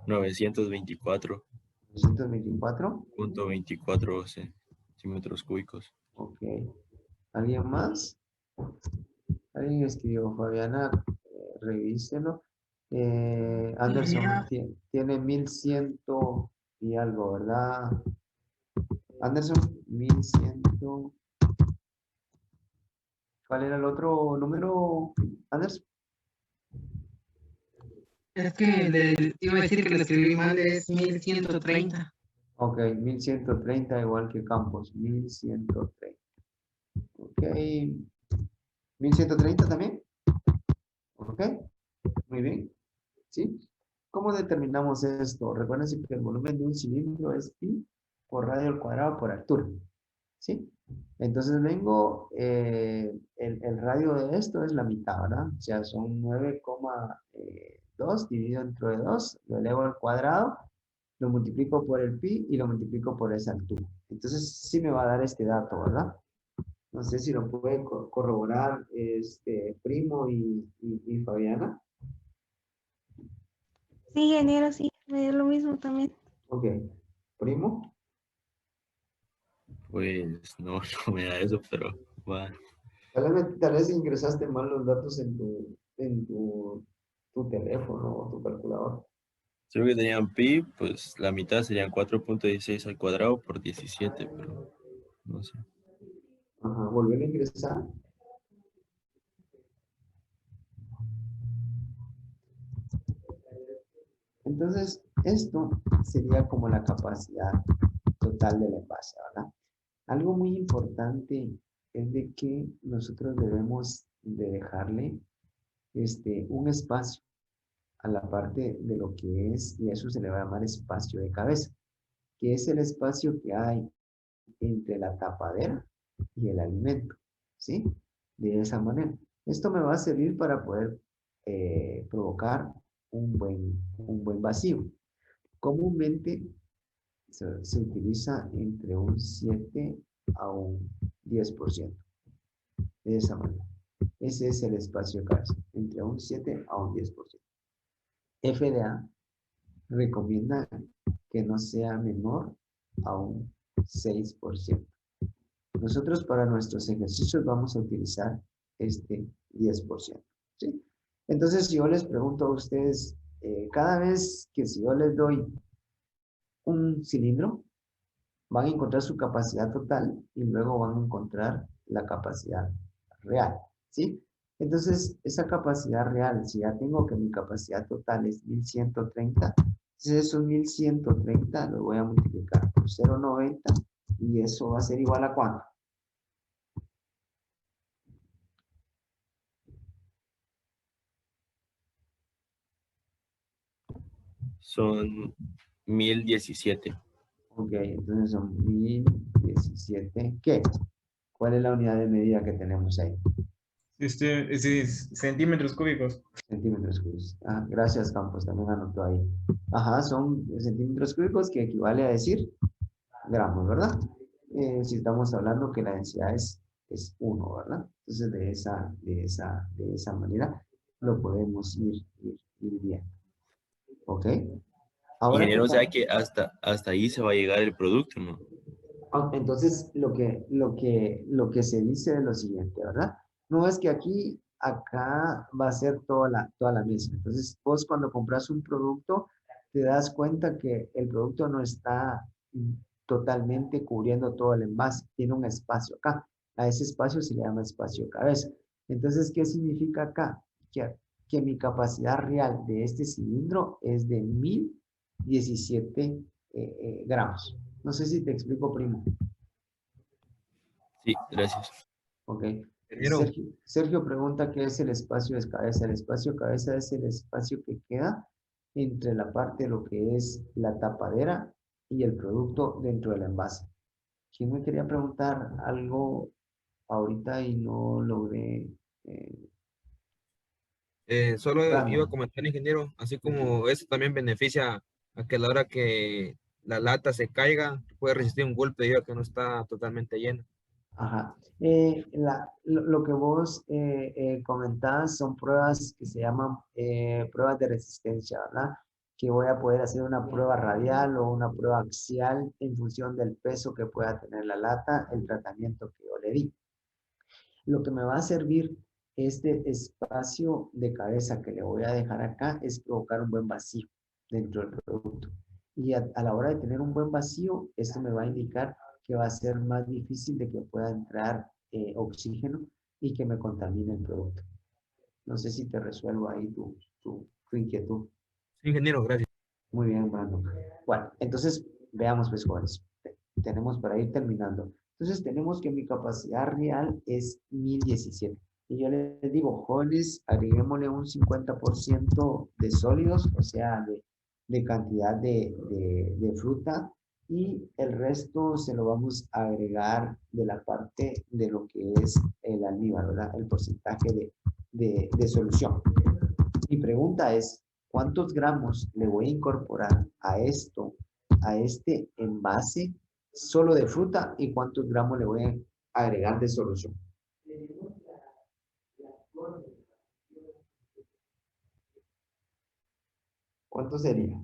924. 924. .24 centímetros cúbicos. Ok. ¿Alguien más? Alguien escribió, Fabiana, revíselo. Anderson tiene 1100 y algo, ¿verdad? Anderson, 1100. ¿Cuál era el otro número, Anderson? Es que iba a decir que lo escribí mal, es 1130. Ok, 1130 igual que Campos, 1130. Ok, 1130 también. Ok, muy bien. ¿Sí? ¿Cómo determinamos esto? Recuerden que el volumen de un cilindro es pi por radio al cuadrado por altura. ¿Sí? Entonces vengo, el radio de esto es la mitad, ¿verdad? O sea, son 9,2 dividido entre 2, lo elevo al cuadrado, lo multiplico por el pi y lo multiplico por esa altura. Entonces sí me va a dar este dato, ¿verdad? No sé si lo puede corroborar Primo y Fabiana. Sí, ingeniero, sí, me dio lo mismo también. Ok. Primo. Pues no, no me da eso, pero bueno. Tal vez ingresaste mal los datos en tu teléfono o tu calculador. Creo que tenían pi, pues la mitad serían 4.16 al cuadrado por 17, pero no sé. Ajá, volver a ingresar. Entonces, esto sería como la capacidad total del envase, ¿verdad? Algo muy importante es de que nosotros debemos de dejarle un espacio a la parte de lo que es, y eso se le va a llamar espacio de cabeza, que es el espacio que hay entre la tapadera y el alimento, ¿sí? De esa manera. Esto me va a servir para poder provocar un buen vacío. Comúnmente se utiliza entre un 7 a un 10%. De esa manera. Ese es el espacio de cabeza, entre un 7 a un 10%. FDA recomienda que no sea menor a un 6%. Nosotros para nuestros ejercicios vamos a utilizar este 10%. ¿Sí? Entonces, si yo les pregunto a ustedes, cada vez que si yo les doy un cilindro, van a encontrar su capacidad total y luego van a encontrar la capacidad real, ¿sí? Entonces, esa capacidad real, si ya tengo que mi capacidad total es 1130, entonces esos 1130 lo voy a multiplicar por 0,90 y eso va a ser igual a ¿cuánto? Son 1017. Ok, entonces son 1017. ¿Qué? ¿Cuál es la unidad de medida que tenemos ahí? Ese es centímetros cúbicos. Centímetros cúbicos. Ah, gracias, Campos, también anotó ahí. Ajá, son centímetros cúbicos que equivale a decir gramos, ¿verdad? Si estamos hablando que la densidad es 1, ¿verdad? Entonces, de esa manera lo podemos ir viendo. ¿Ok? Ahora Ingeniero, o sea que hasta ahí se va a llegar el producto, ¿no? entonces, lo que se dice es lo siguiente, ¿verdad? No es que acá va a ser toda la mesa. Entonces, vos cuando compras un producto, te das cuenta que el producto no está totalmente cubriendo todo el envase. Tiene un espacio acá. A ese espacio se le llama espacio cabeza. Entonces, ¿qué significa acá? Que mi capacidad real de este cilindro es de 1017 gramos. No sé si te explico, primo. Sí, gracias. Ok. Ingeniero, Sergio pregunta qué es el espacio de cabeza. El espacio de cabeza es el espacio que queda entre la parte de lo que es la tapadera y el producto dentro del envase. ¿Quién me quería preguntar algo ahorita y no logré? solo iba a Brandon. comentar, ingeniero, así como eso también beneficia a que a la hora que la lata se caiga, puede resistir un golpe debido a que no está totalmente llena. Ajá. Lo que vos comentabas son pruebas que se llaman pruebas de resistencia, ¿verdad? Que voy a poder hacer una prueba radial o una prueba axial en función del peso que pueda tener la lata, el tratamiento que yo le di. Lo que me va a servir este espacio de cabeza que le voy a dejar acá es provocar un buen vacío dentro del producto. Y a la hora de tener un buen vacío, esto me va a indicar que va a ser más difícil de que pueda entrar oxígeno y que me contamine el producto. No sé si te resuelvo ahí tu inquietud. Sí, ingeniero, gracias. Muy bien, Brandon. Bueno, entonces veamos, pues, jóvenes. Tenemos para ir terminando. Entonces tenemos que mi capacidad real es 1017. Y yo les digo, jóvenes, agreguémosle un 50% de sólidos, o sea, de cantidad de fruta, y el resto se lo vamos a agregar de la parte de lo que es el almíbar, ¿verdad? El porcentaje de solución. Mi pregunta es, ¿cuántos gramos le voy a incorporar a este envase solo de fruta y cuántos gramos le voy a agregar de solución? ¿Cuánto sería?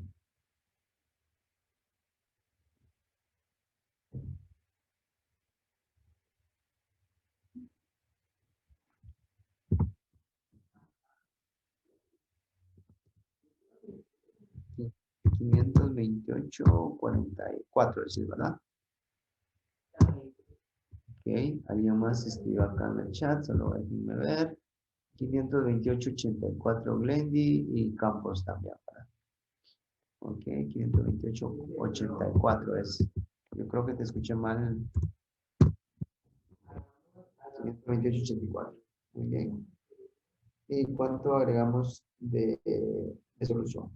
Sí, 528,44, decir, ¿verdad? Ok, alguien más escribió acá en el chat, solo déjenme ver. 528,84 Glendy y Campos también. Ok, 528,84 es. Yo creo que te escuché mal. 528,84. Muy bien. ¿Y cuánto agregamos de solución?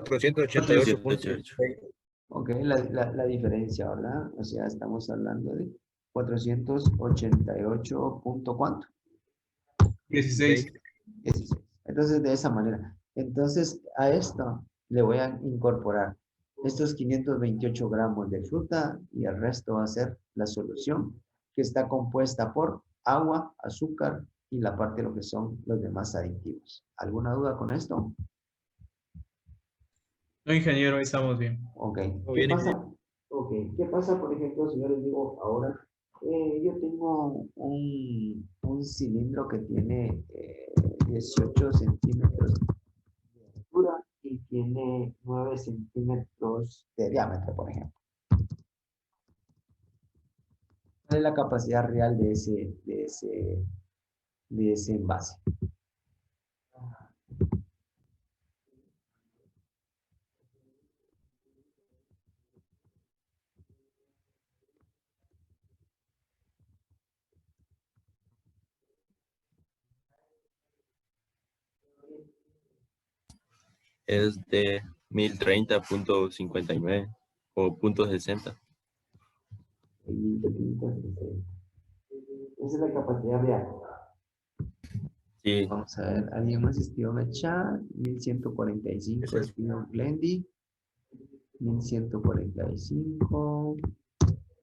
488. Ok, la diferencia, ¿verdad? O sea, estamos hablando de 488 punto ¿cuánto? 16. 16. Entonces, de esa manera. Entonces, a esto le voy a incorporar estos 528 gramos de fruta y el resto va a ser la solución que está compuesta por agua, azúcar y la parte de lo que son los demás aditivos. ¿Alguna duda con esto? No, ingeniero, ahí estamos bien. Ok. Muy bien, ¿Qué pasa, por ejemplo, si yo les digo ahora, yo tengo un cilindro que tiene 18 centímetros de altura tiene 9 centímetros de diámetro, por ejemplo. ¿Cuál es la capacidad real de ese envase? Es de 1030.59 o .60. Esa es la capacidad real. Sí, Vamos a ver, ¿alguien más escribió en el chat? 1145 escribió Glendy. 1145.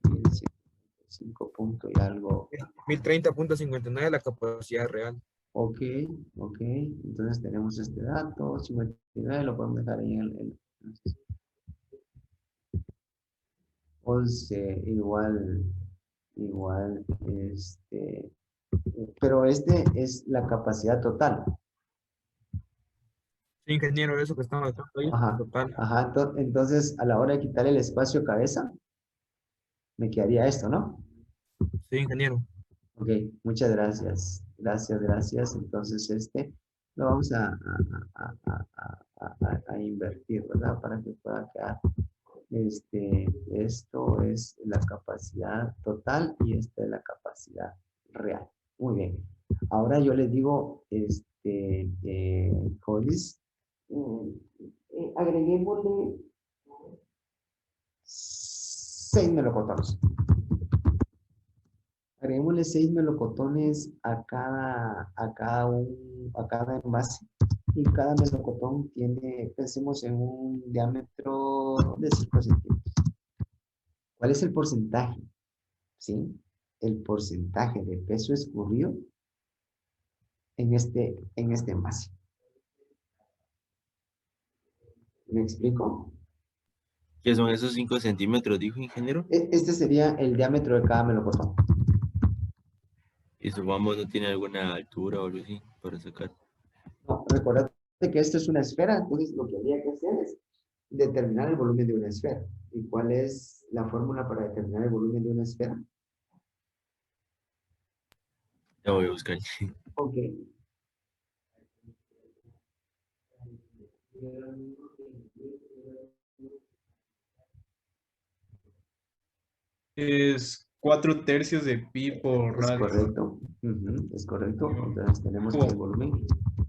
1145 punto y algo. 1030.59 la capacidad real. Ok, ok. Entonces tenemos este dato. 59 lo podemos dejar ahí en el 11 igual, pero este es la capacidad total. Sí, ingeniero, eso que estamos hablando ahí, Ajá, total. ajá. Entonces, a la hora de quitar el espacio cabeza, me quedaría esto, ¿no? Sí, ingeniero. Ok, muchas gracias. Gracias. Entonces, lo vamos a invertir, ¿verdad? Para que pueda quedar. Esto es la capacidad total y esta es la capacidad real. Muy bien. Ahora yo les digo, Colis, agreguémosle 6 melocotones. Agreguémosle 6 melocotones a cada envase. Y cada melocotón tiene, pensemos en un diámetro de 5 centímetros. ¿Cuál es el porcentaje? ¿Sí? El porcentaje de peso escurrido en este envase. ¿Me explico? ¿qué son esos 5 centímetros, dijo ingeniero? Este sería el diámetro de cada melocotón. Y supongamos no tiene alguna altura o algo así para sacar. No, recordad que esto es una esfera, entonces lo que habría que hacer es determinar el volumen de una esfera. ¿Y cuál es la fórmula para determinar el volumen de una esfera? Ya voy a buscar. Ok. Es 4/3 de pi por Es radio. correcto. Es correcto. Entonces tenemos que el volumen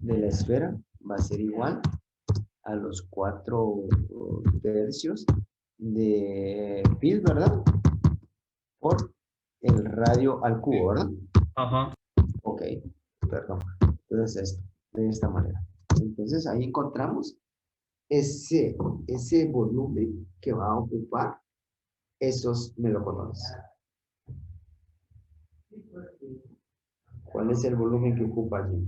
de la esfera va a ser igual a los 4/3 de pi, ¿verdad? Por el radio al cubo, ¿verdad? Ajá. Ok, perdón. Entonces esto, de esta manera. Entonces ahí encontramos ese volumen que va a ocupar esos melocotones. ¿Cuál es el volumen que ocupa allí?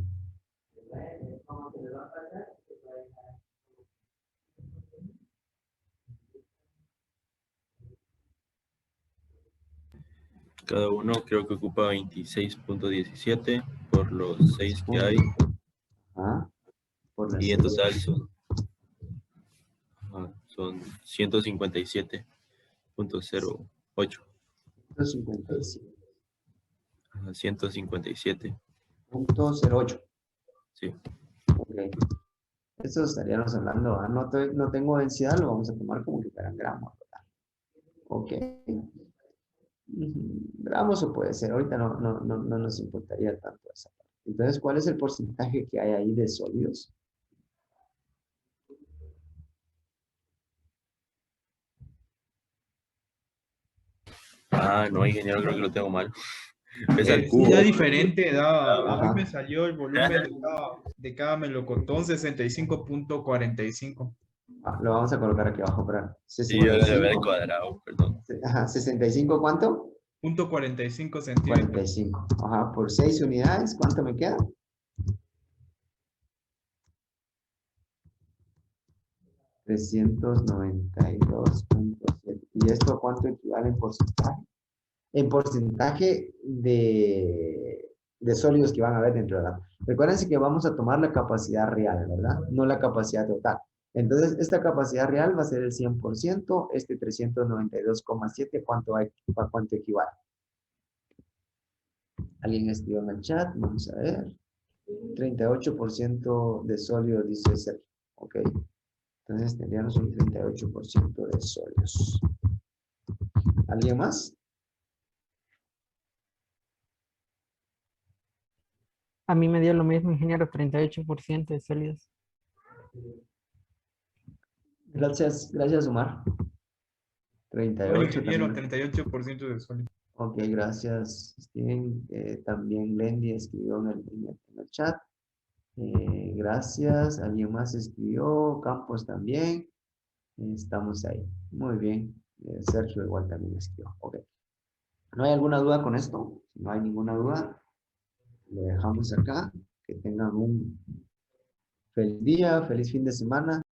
Cada uno creo que ocupa 26.17 por los 6 que hay. Ah, por las Y en 6. total son 157.08. 157. 157. 0.08. Sí. Ok. Esto estaríamos hablando, no tengo densidad, lo vamos a tomar como que fueran gramos, ¿verdad? Ok. Gramos o puede ser, ahorita no nos importaría tanto esa parte. Entonces, ¿cuál es el porcentaje que hay ahí de sólidos? No, ingeniero, creo que lo tengo mal. Pesa el Sí, cubo. da diferente, a Ajá. mí me salió el volumen de cada melocotón 65.45. Lo vamos a colocar aquí abajo para Sí, yo lo había 65. cuadrado, perdón. Ajá, 65, ¿cuánto? .45 centímetros. 45. Ajá, por 6 unidades, ¿cuánto me queda? 392.7. ¿Y esto cuánto equivale en porcentaje? En porcentaje de sólidos que van a haber dentro de la... Recuérdense que vamos a tomar la capacidad real, ¿verdad? No la capacidad total. Entonces, esta capacidad real va a ser el 100%, este 392,7, ¿a cuánto equivale? ¿Alguien escribió en el chat? Vamos a ver. 38% de sólidos, dice Sergio. Ok. Entonces tendríamos un 38% de sólidos. ¿Alguien más? A mí me dio lo mismo, ingeniero, 38% de sólidos. Gracias, Omar. 38 ingeniero, también. 38% de sólido. Ok, gracias, Steven. También Lendy escribió en el chat. Gracias. ¿Alguien más escribió? Campos también. Estamos ahí. Muy bien. Sergio igual también escribió. Ok. ¿No hay alguna duda con esto? Si no hay ninguna duda, lo dejamos acá. Que tengan un feliz día, feliz fin de semana.